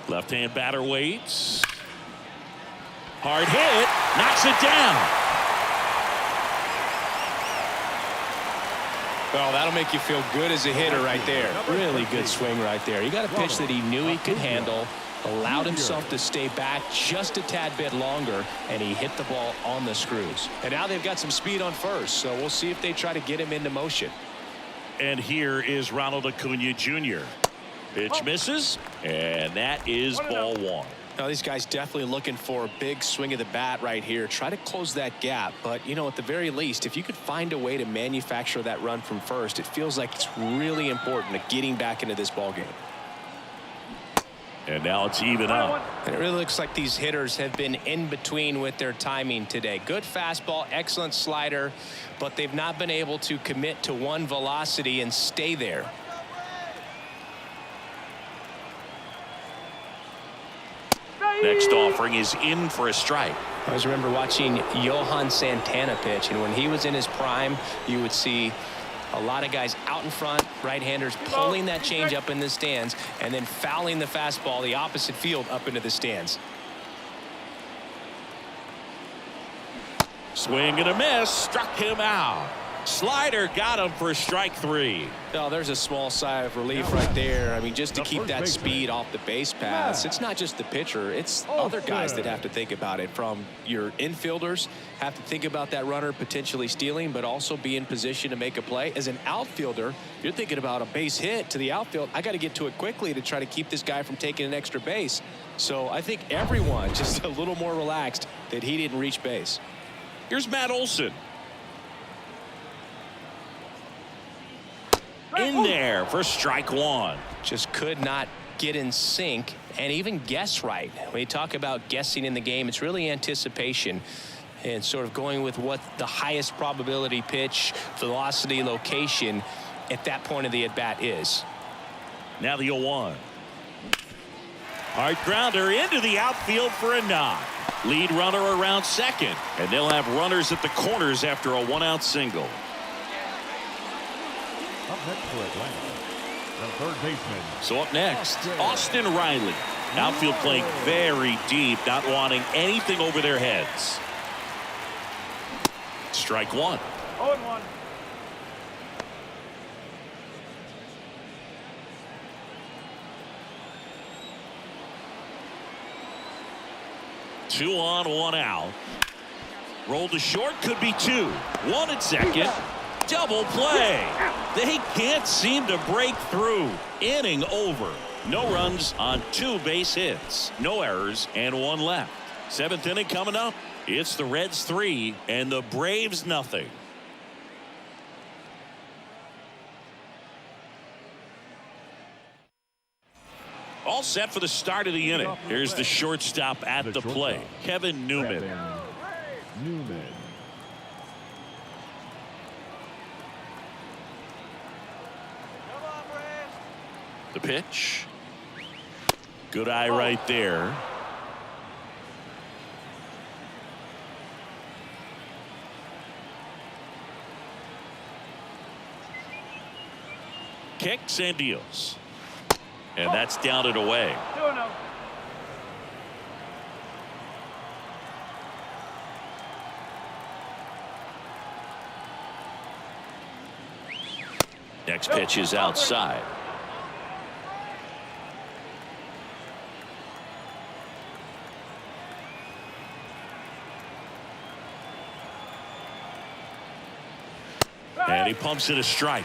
Left-hand batter waits. Hard hit. Knocks it down. Well, that'll make you feel good as a hitter right there. Really good swing right there. He got a pitch that he knew he could handle, allowed himself to stay back just a tad bit longer, and he hit the ball on the screws. And now they've got some speed on first, so we'll see if they try to get him into motion. And here is Ronald Acuna Jr. Pitch misses, and that is ball one. Now, these guys definitely looking for a big swing of the bat right here. Try to close that gap. But, you know, at the very least, if you could find a way to manufacture that run from first, it feels like it's really important to getting back into this ball game. And now it's even up. And it really looks like these hitters have been in between with their timing today. Good fastball, excellent slider, but they've not been able to commit to one velocity and stay there. Next offering is in for a strike. I always remember watching Johan Santana pitch, and when he was in his prime, you would see a lot of guys out in front, right-handers pulling that change up in the stands and then fouling the fastball the opposite field up into the stands. Swing and a miss. Struck him out. Slider got him for strike three. Oh, there's a small sigh of relief right there. I mean, just to keep that speed off the base paths. It's not just the pitcher. It's other guys that have to think about it. From your infielders have to think about that runner potentially stealing, but also be in position to make a play. As an outfielder, you're thinking about a base hit to the outfield. I got to get to it quickly to try to keep this guy from taking an extra base. So I think everyone just a little more relaxed that he didn't reach base. Here's Matt Olson. In there for strike one. Just could not get in sync and even guess right. When you talk about guessing in the game, it's really anticipation and sort of going with what the highest probability pitch, velocity, location at that point of the at-bat is. Now the 0-1. Hard grounder into the outfield for a knock. Lead runner around second, and they'll have runners at the corners after a one-out single. Up next for Atlanta, the third baseman. So up next, Austin Riley. Outfield playing very deep, not wanting anything over their heads. Strike one. 0-1. Two on, one out. Roll to short, could be two. One at second. Double play. They can't seem to break through. Inning over. No runs on 2 base hits. No errors and 1 left. 7th inning coming up. It's the Reds 3 and the Braves nothing. All set for the start of the inning. Here's the shortstop at the plate, Kevin Newman. The pitch. Good eye right there. Kicks and deals. And that's down and away. 2-0. Next pitch is outside. And he pumps it a strike.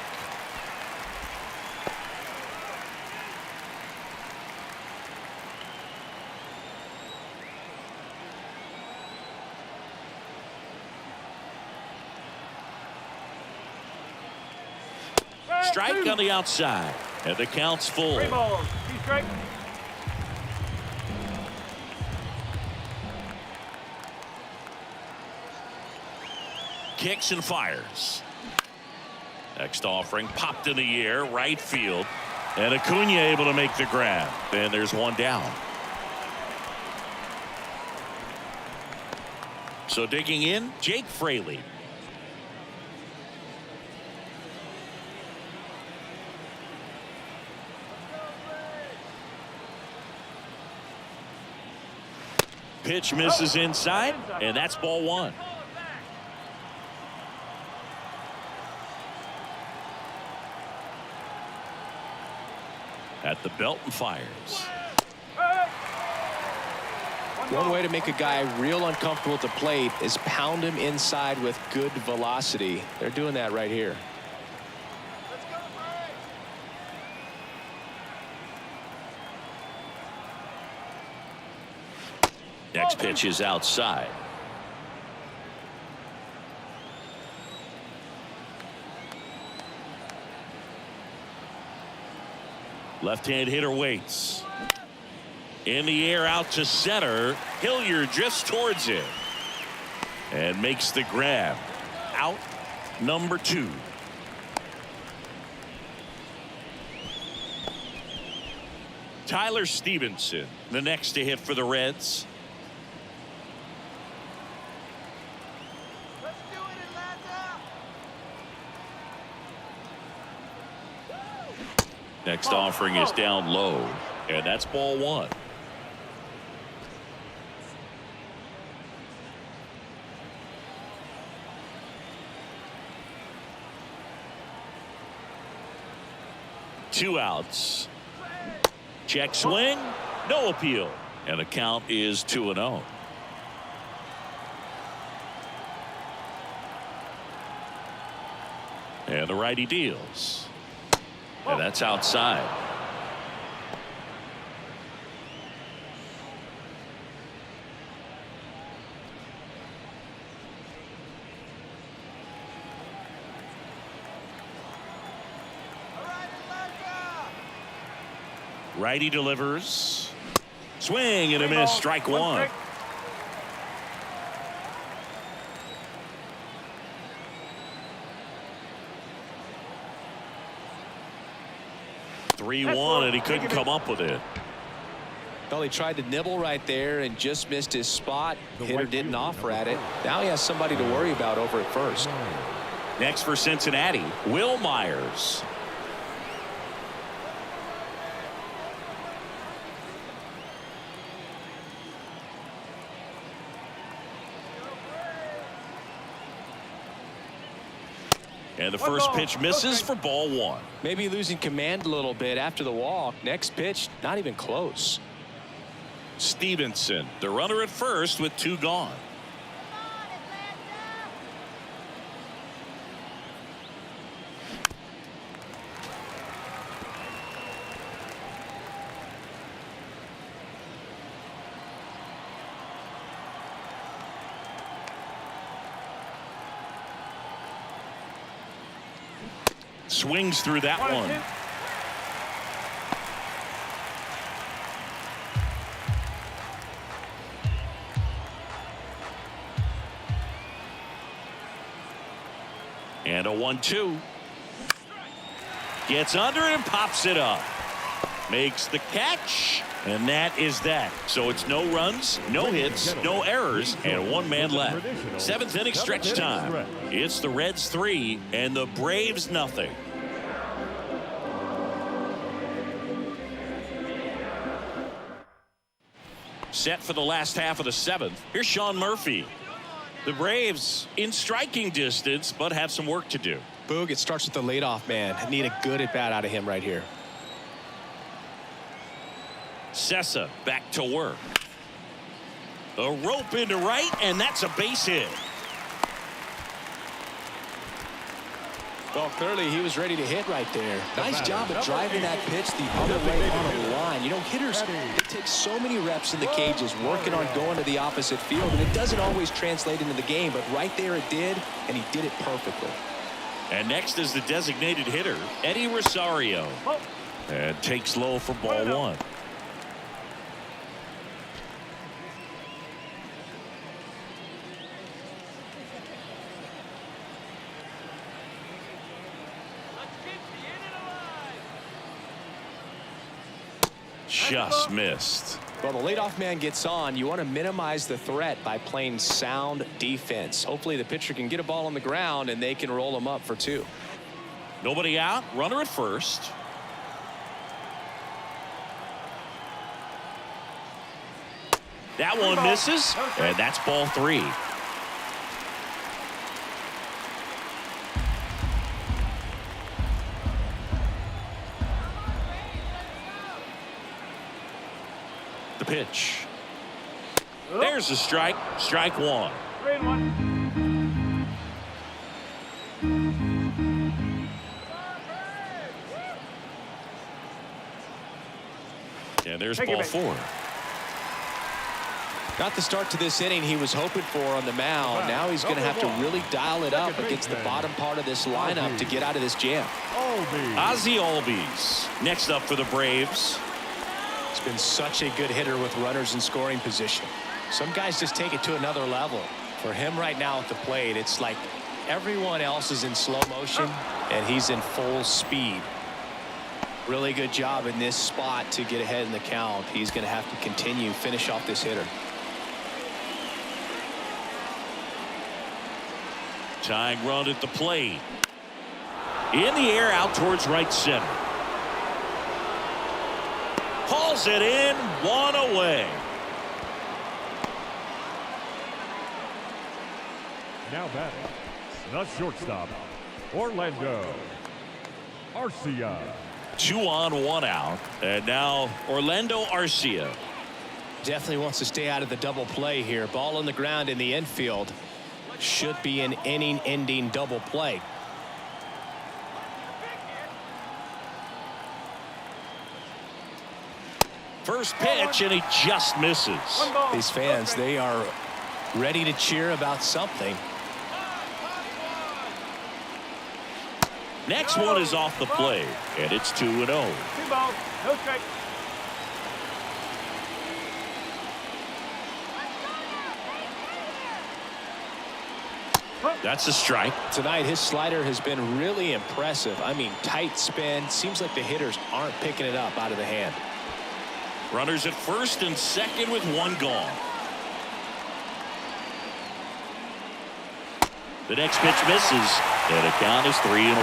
Strike on the outside. And the count's full. 3 balls, 2 strikes. Kicks and fires. Next offering popped in the air, right field. And Acuna able to make the grab. And there's one down. So digging in, Jake Fraley. Pitch misses inside, and that's ball 1. At the belt and fires. One way to make a guy real uncomfortable at the plate is pound him inside with good velocity. They're doing that right here. Next pitch is outside. Left-hand hitter waits. In the air out to center. Hilliard drifts towards it. And makes the grab. Out number 2. Tyler Stevenson, the next to hit for the Reds. Let's do it, Atlanta! Next offering is down low. And that's ball 1. Two outs. Check swing. No appeal. And the count is 2-0. And the righty deals. And that's outside. Righty delivers. Swing and a miss. Strike 1. Three-1, and he couldn't come up with it. Well, he tried to nibble right there and just missed his spot. Hitter didn't offer at it. Now he has somebody to worry about over at first. Next for Cincinnati, Will Myers. And the first pitch misses for ball 1. Maybe losing command a little bit after the walk. Next pitch, not even close. Stevenson, the runner at first with 2 gone. Swings through that one. And a 1-2. Gets under it and pops it up. Makes the catch. And that is that. So it's no runs, no hits, no errors, and 1 man left. 7th inning stretch time. It's the Reds 3 and the Braves nothing. Set for the last half of the 7th. Here's Sean Murphy. The Braves in striking distance, but have some work to do. Boog, it starts with the leadoff man. Need a good at bat out of him right here. Sessa back to work. A rope into right, and that's a base hit. Well, clearly he was ready to hit right there. Nice job of driving that pitch the other way on a line. You know, hitters, it takes so many reps in the cages working on going to the opposite field, and it doesn't always translate into the game, but right there it did, and he did it perfectly. And next is the designated hitter, Eddie Rosario. Oh. And takes low for ball one. Just missed. Well, the leadoff man gets on. You want to minimize the threat by playing sound defense. Hopefully the pitcher can get a ball on the ground and they can roll him up for 2. Nobody out. Runner at first. That one misses, and that's ball 3. The pitch. There's the strike. Strike 1. 3-1. And there's ball 4. Not the start to this inning he was hoping for on the mound. Now he's going to have to really dial it up against the bottom part of this lineup to get out of this jam. Ozzie Albies next up for the Braves. He's been such a good hitter with runners in scoring position. Some guys just take it to another level. For him right now at the plate, it's like everyone else is in slow motion and he's in full speed. Really good job in this spot to get ahead in the count. He's going to have to continue finish off this hitter. Tying run at the plate. In the air out towards right center. Hauls it in. 1 away. Now batting, the shortstop, Orlando Arcia. 2 on, 1 out. And now Orlando Arcia. Definitely wants to stay out of the double play here. Ball on the ground in the infield. Should be an inning-ending double play. First pitch, and he just misses. These fans, they are ready to cheer about something. Next one is off the plate, and it's 2-0. 2 balls, no strike. That's a strike. Tonight, his slider has been really impressive. I mean, tight spin. Seems like the hitters aren't picking it up out of the hand. Runners at first and second with 1 gone. The next pitch misses, and the count is 3-1.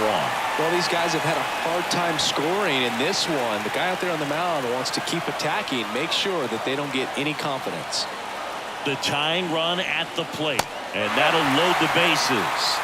Well, these guys have had a hard time scoring in this one. The guy out there on the mound wants to keep attacking, make sure that they don't get any confidence. The tying run at the plate, and that'll load the bases.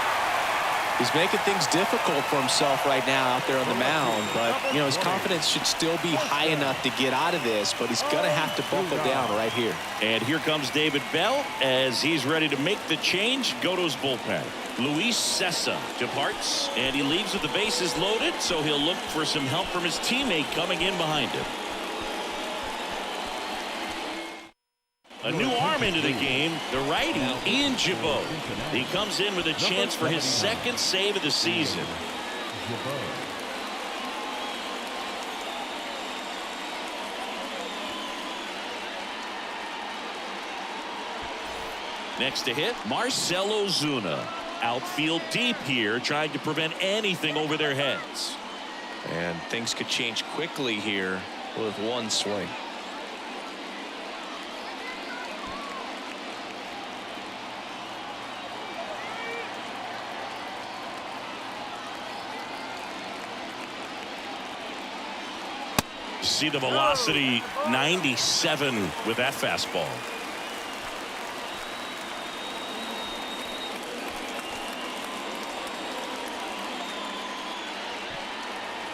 He's making things difficult for himself right now out there on the mound, but you know his confidence should still be high enough to get out of this, but he's gonna have to buckle down right here. And here comes David Bell as he's ready to make the change. Go to his bullpen. Luis Sessa departs, and he leaves with the bases loaded, so he'll look for some help from his teammate coming in behind him. A new arm into the game, the righty, Ian Jabot. He comes in with a chance for his second save of the season. Next to hit, Marcell Ozuna. Outfield deep here, trying to prevent anything over their heads. And things could change quickly here with one swing. See the velocity 97 with that fastball.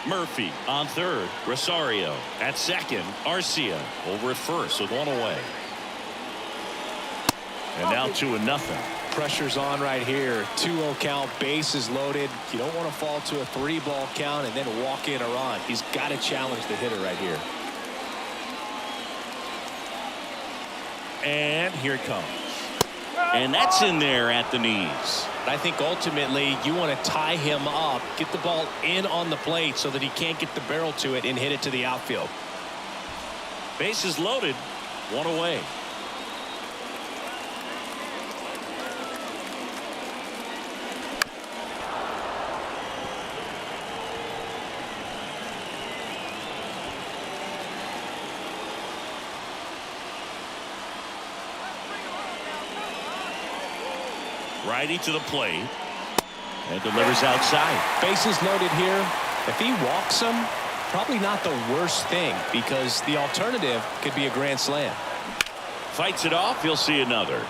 Murphy on third. Rosario at second. Arcia over at first with 1 away. And now 2-0. Pressure's on right here. 2-0 count, bases loaded. You don't want to fall to a 3-ball count and then walk in a run. He's got to challenge the hitter right here. And here it comes. And that's in there at the knees. I think ultimately you want to tie him up, get the ball in on the plate so that he can't get the barrel to it and hit it to the outfield. Bases loaded, one away. Righty to the plate and delivers outside. Bases loaded here. If he walks him, probably not the worst thing, because the alternative could be a grand slam. Fights it off. He'll see another.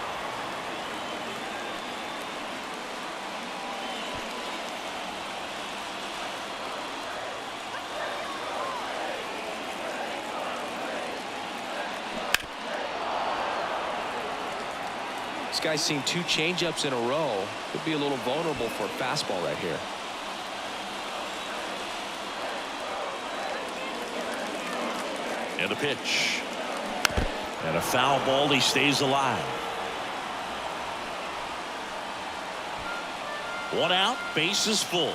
This guy's seen 2 changeups in a row. Could be a little vulnerable for a fastball right here. And a pitch. And a foul ball. He stays alive. 1 out. Bases full.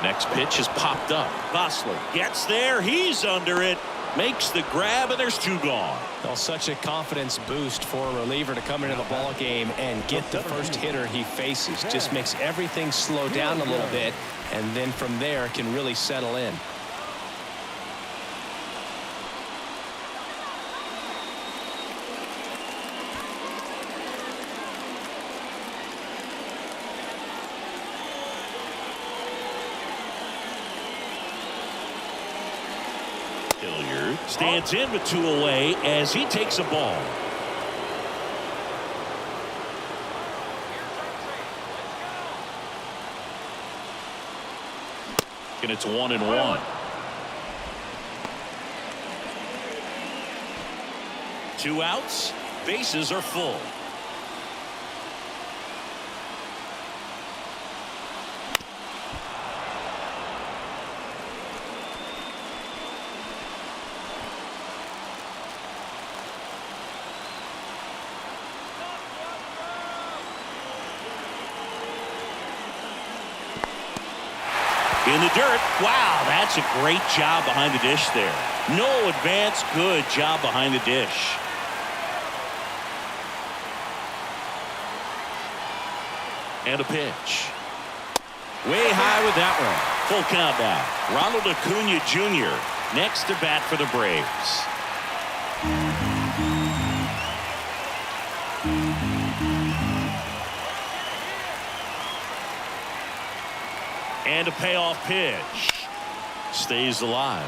Next pitch is popped up. Vosler gets there. He's under it. Makes the grab, and there's 2 gone. Well, such a confidence boost for a reliever to come into the ball game and get the first hitter he faces. Just makes everything slow down a little bit, and then from there can really settle in. Hilliard stands in with 2 away as he takes a ball. And it's 1-1. 2 outs. Bases are full. In the dirt. Wow, that's a great job behind the dish there. No advance. Good job behind the dish. And a pitch. Way high with that one. Full count now. Ronald Acuna Jr. next to bat for the Braves. And a payoff pitch. Stays alive.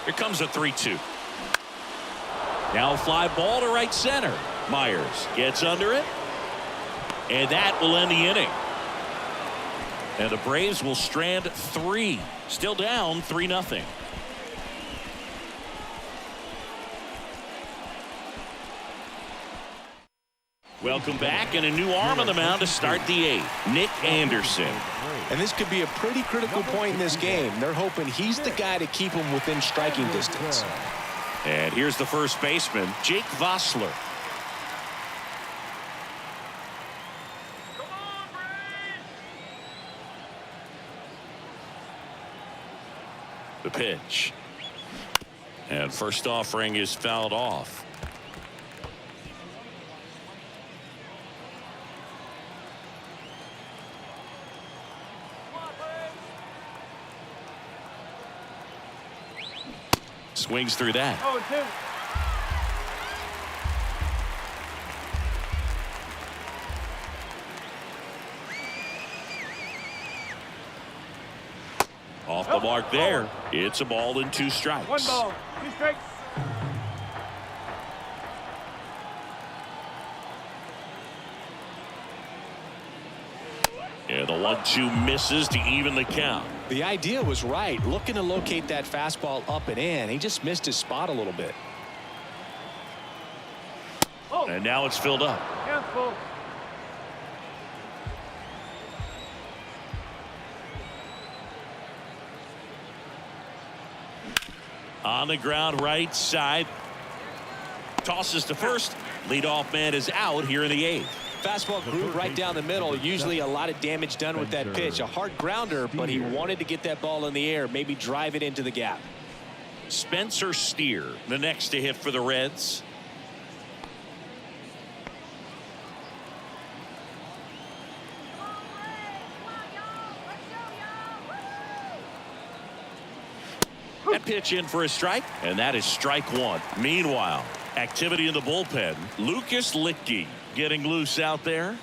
Here comes a 3-2. Now a fly ball to right center. Myers gets under it. And that will end the inning. And the Braves will strand 3. Still down 3-0. Welcome back, and a new arm on the mound to start the 8th. Nick Anderson. And this could be a pretty critical point in this game. They're hoping he's the guy to keep them within striking distance. And here's the first baseman, Jake Vosler. The pitch. And first offering is fouled off. Swings through that. 0-2. Off the mark there. It's a ball and 2 strikes. 1 ball, 2 strikes. Yeah, the 1-2 misses to even the count. The idea was right, looking to locate that fastball up and in. He just missed his spot a little bit. And now it's filled up. Handful. On the ground, right side. Tosses to first. Leadoff man is out here in the 8th. Fastball groove right down the middle. Usually a lot of damage done with that pitch. A hard grounder, but he wanted to get that ball in the air, maybe drive it into the gap. Spencer Steer, the next to hit for the Reds. That pitch in for a strike, and that is strike 1. Meanwhile, activity in the bullpen. Lucas Littke getting loose out there.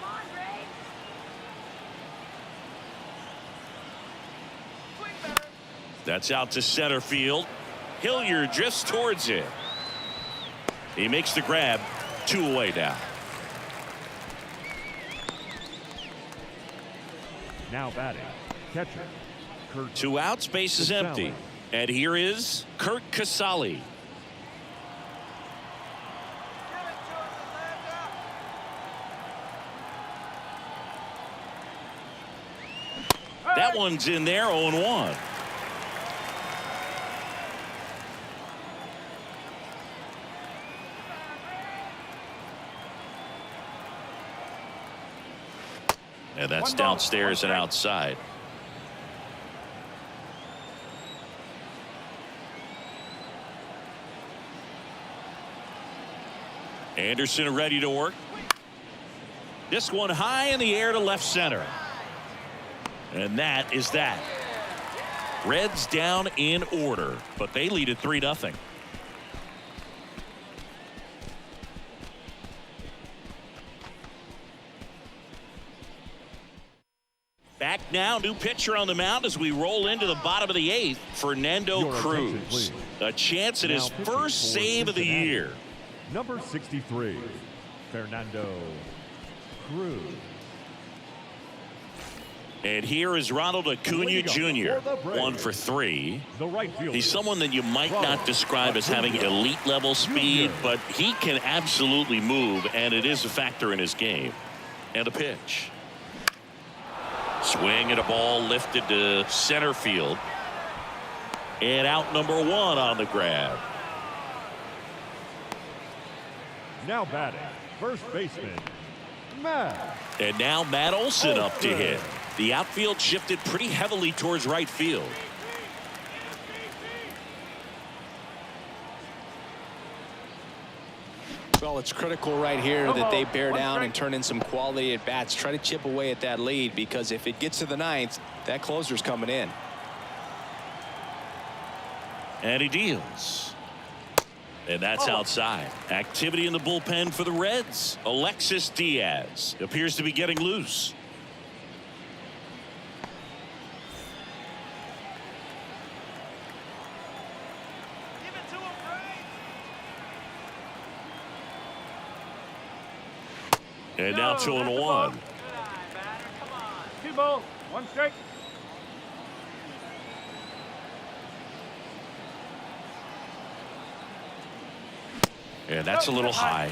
Come on, Braves. Swing better. That's out to center field. Hilliard drifts towards it. He makes the grab. 2 away now. Now batting, catcher, Kurt 2 outs, base is empty. And here is Kurt Casale. That one's in there, 0-1. And that's downstairs and outside. Anderson ready to work. This one high in the air to left center. And that is that. Reds down in order, but they lead at 3-0. Back now, new pitcher on the mound as we roll into the bottom of the 8th. Fernando Your attention, Cruz. please. A chance at Now his pitching first for save of the Cincinnati. year. number 63, Fernando Cruz. And here is Ronald Acuna Jr. 1 for 3. The right fielder. He's someone that you might not describe as having elite level speed, but he can absolutely move, and it is a factor in his game. And a pitch. Swing and a ball lifted to center field. And out number 1 on the grab. Now batting, first baseman, Matt. And now Matt Olson up to hit. The outfield shifted pretty heavily towards right field. Well, it's critical right here that they bear down and turn in some quality at bats. Try to chip away at that lead, because if it gets to the 9th, that closer's coming in. And he deals. And that's outside. Activity in the bullpen for the Reds. Alexis Diaz appears to be getting loose. And now 2-1. 2 balls, 1 strike. And that's a little high.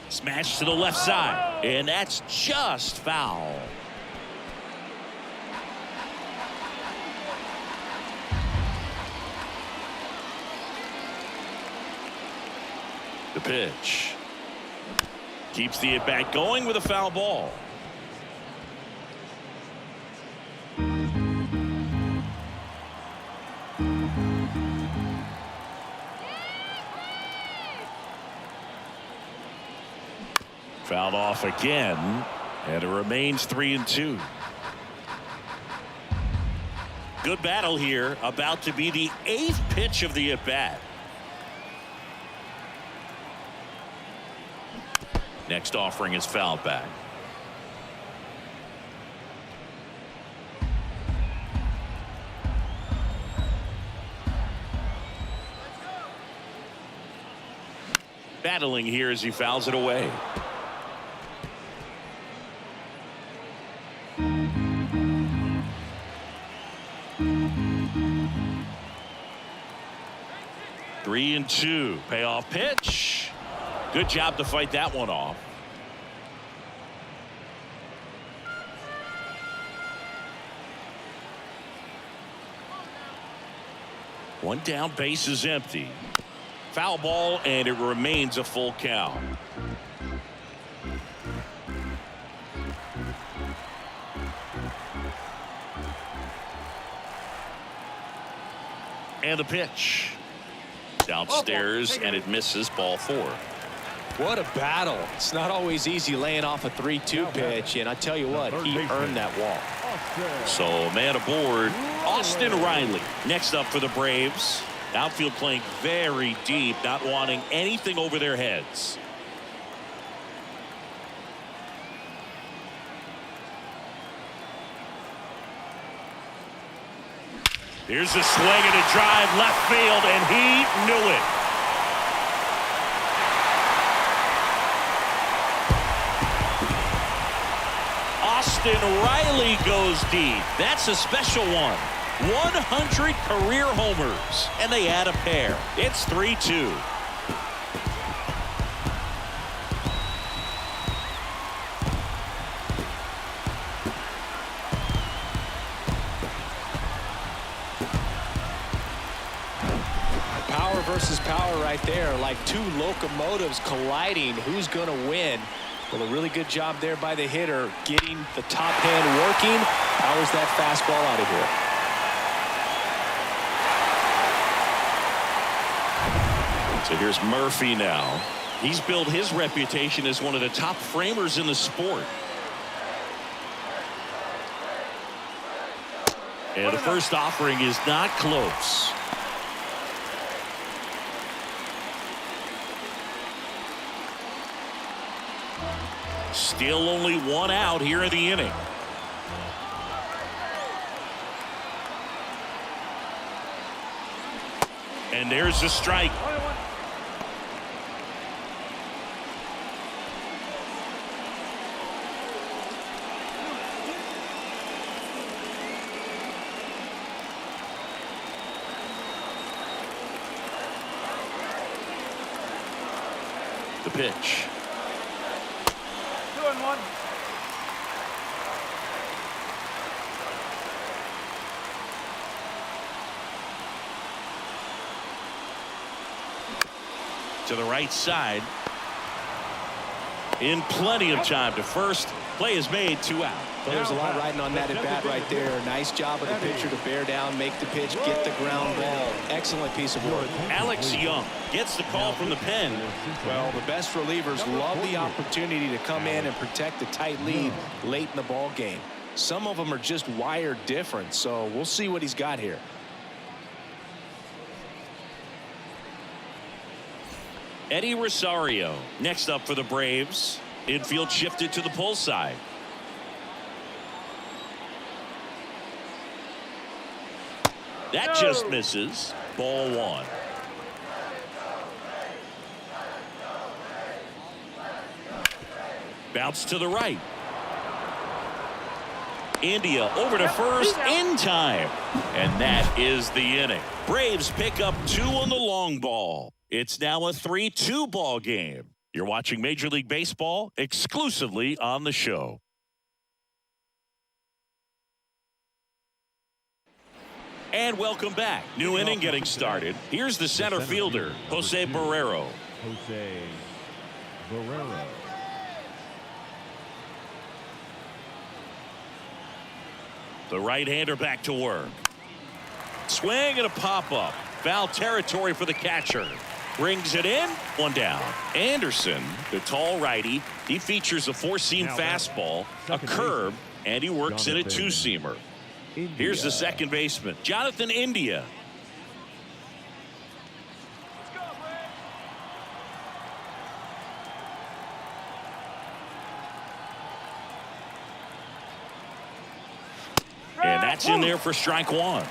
Smash to the left side. And that's just foul. The pitch. Keeps the at-bat going with a foul ball. Fouled off again, and it remains 3-2. Good battle here, about to be the 8th pitch of the at-bat. Next offering is fouled back. Battling here as he fouls it away. Three and two. Payoff pitch. Good job to fight that one off. One down, base is empty. Foul ball, and it remains a full count. And the pitch. Downstairs, and it misses, ball 4. What a battle. It's not always easy laying off a 3-2 pitch, and I tell you what, he earned that walk. So man aboard, Austin Riley. Next up for the Braves. Outfield playing very deep, not wanting anything over their heads. Here's a swing and a drive left field, and he knew it. Austin Riley goes deep. That's a special one. 100 career homers, and they add a pair. It's 3-2. Power versus power right there, like two locomotives colliding. Who's going to win? Well, a really good job there by the hitter, getting the top hand working. Powers that fastball out of here. So here's Murphy now. He's built his reputation as one of the top framers in the sport. And the first offering is not close. Still only one out here in the inning. And there's the strike. The pitch. 2-1. To the right side. In plenty of time to first. Play is made, 2 out. Well, there's a lot riding on that at bat right there. Nice job of the pitcher to bear down, make the pitch, get the ground ball. Excellent piece of work. Alex Young gets the call from the pen. Well, the best relievers love the opportunity to come in and protect the tight lead late in the ball game. Some of them are just wired different, so we'll see what he's got here. Eddie Rosario next up for the Braves. Infield shifted to the pull side. That just misses. Ball 1. Bounce to the right. India over to first in time. And that is the inning. Braves pick up 2 on the long ball. It's now a 3-2 ball game. You're watching Major League Baseball exclusively on the show. And welcome back. New inning getting started. Here's the center fielder, Jose Barrero. Jose Barrero. The right-hander back to work. Swing and a pop-up. Foul territory for the catcher. Brings it in. 1 down. Anderson, the tall righty, he features a 4-seam fastball, a curve, and he works in a 2-seamer. Here's the second baseman, Jonathan India. And that's in there for strike 1.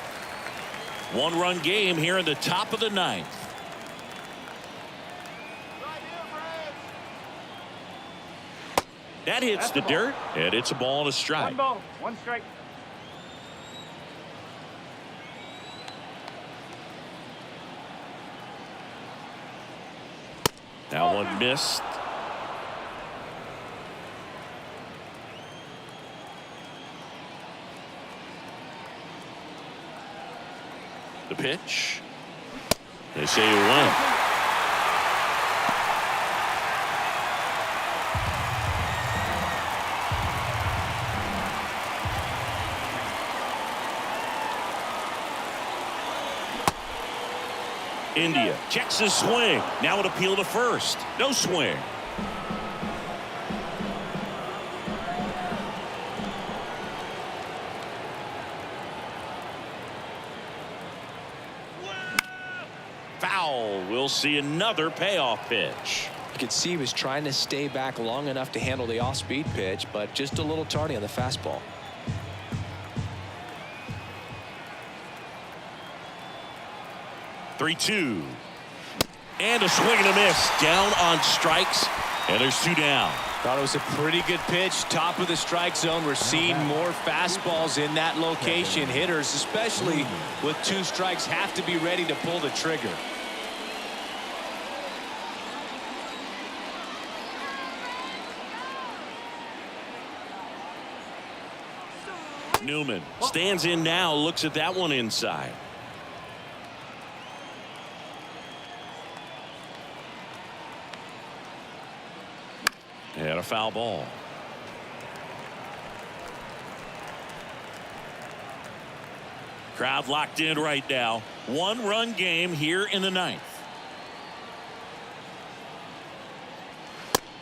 1-run game here in the top of the 9th. That hits the dirt, and it's a ball and a strike. One ball, one strike. That one missed. The pitch. They say you won. India checks his swing. Now an appeal to first. No swing. Foul. We'll see another payoff pitch. You could see he was trying to stay back long enough to handle the off-speed pitch, but just a little tardy on the fastball. Three-two. And a swing and a miss. Down on strikes. And there's two down. Thought it was a pretty good pitch. Top of the strike zone. We're seeing more fastballs in that location. Hitters, especially with two strikes, have to be ready to pull the trigger. Newman stands in now. Looks at that one inside. And a foul ball. Crowd locked in right now. One-run game here in the ninth.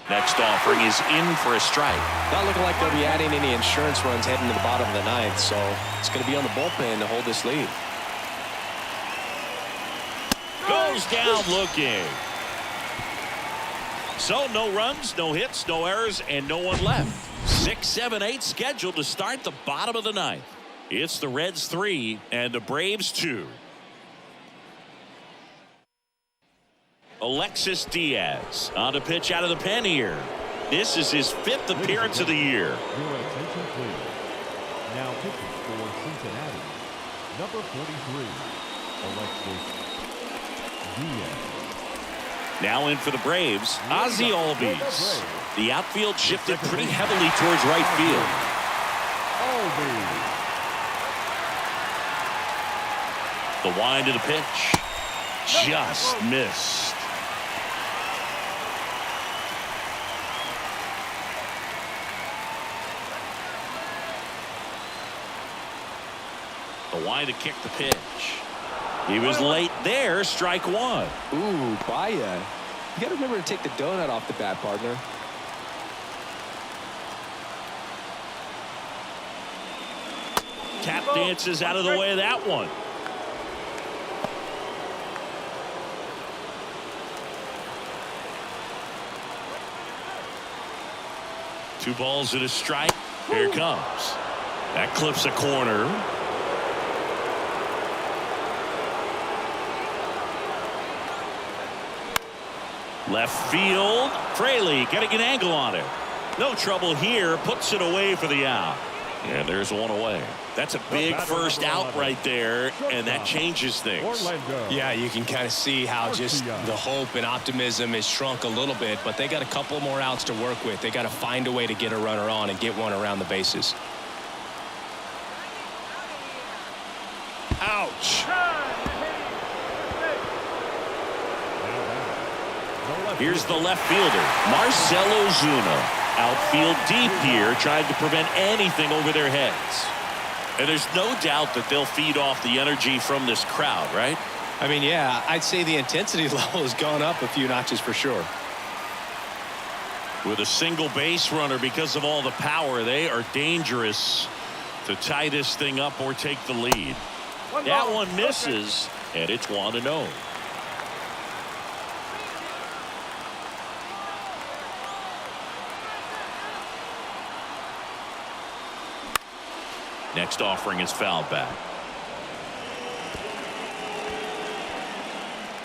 Next offering is in for a strike. Not looking like they'll be adding any insurance runs heading to the bottom of the ninth, so it's going to be on the bullpen to hold this lead. Goes down looking. So no runs, no hits, no errors, and no one left. 6, 7, 8 scheduled to start the bottom of the ninth. It's the Reds 3 and the Braves 2. Alexis Diaz on the pitch out of the pen here. This is his 5th appearance of the year. Your attention, please. Now pitching for Cincinnati, number 43, Alexis Diaz. Now in for the Braves, Ozzie Albies. The outfield shifted pretty heavily towards right field. The wind of the pitch. Just missed. The wind to kick the pitch. He was late there. Strike one. Ooh, Baya. You got to remember to take the donut off the bat, partner. Tap dances out of the way of that one. Two balls and a strike. Here it comes. That clips a corner. Left field. Fraley getting an angle on it. No trouble here. Puts it away for the out. And there's one away. That's a big first out right there, and that changes things. Yeah, you can kind of see how just the hope and optimism is shrunk a little bit, but they got a couple more outs to work with. They got to find a way to get a runner on and get one around the bases. Ouch. Here's the left fielder, Marcell Ozuna. Outfield deep here, trying to prevent anything over their heads. And there's no doubt that they'll feed off the energy from this crowd, right? I mean, yeah, I'd say the intensity level has gone up a few notches for sure. With a single base runner, because of all the power, they are dangerous to tie this thing up or take the lead. That one misses, and it's 1-0. Next offering is fouled back.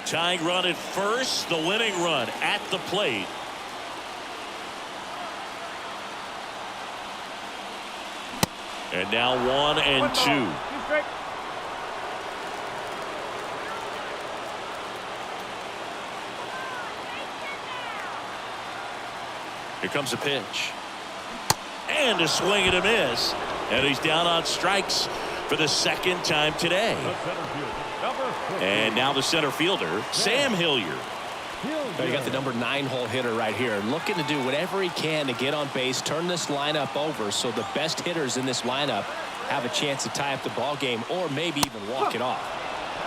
Tying run at first, the winning run at the plate. And now 1 and 2. Two straight. Here comes a pitch. And a swing and a miss. And he's down on strikes for the second time today. The center fielder, number 14. And now the center fielder, Sam Hilliard. You got the number 9 hole hitter right here, looking to do whatever he can to get on base, turn this lineup over so the best hitters in this lineup have a chance to tie up the ball game or maybe even walk it off.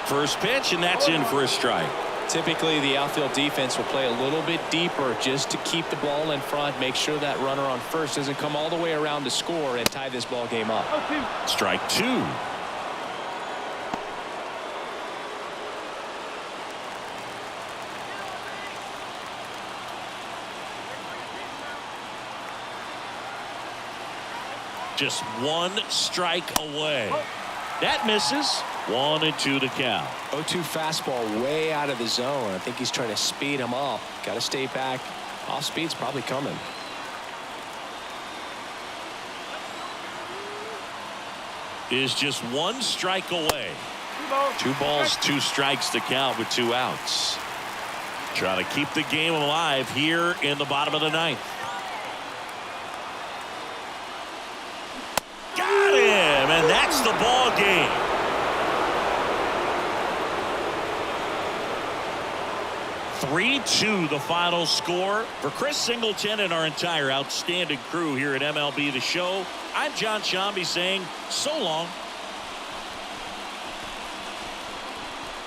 First pitch, and that's in for a strike. Typically, the outfield defense will play a little bit deeper just to keep the ball in front, make sure that runner on first doesn't come all the way around to score and tie this ball game up. Strike 2. Just 1 strike away. That misses. 1 and 2 to count. 0-2 fastball way out of the zone. I think he's trying to speed him up. Got to stay back. Off speed's probably coming. Is just 1 strike away. 2 balls, 2 strikes to count with 2 outs. Trying to keep the game alive here in the bottom of the 9th. Got him, and that's the ball game. (3-2) the final score. For Chris Singleton and our entire outstanding crew here at MLB The Show, I'm John Shambi saying so long.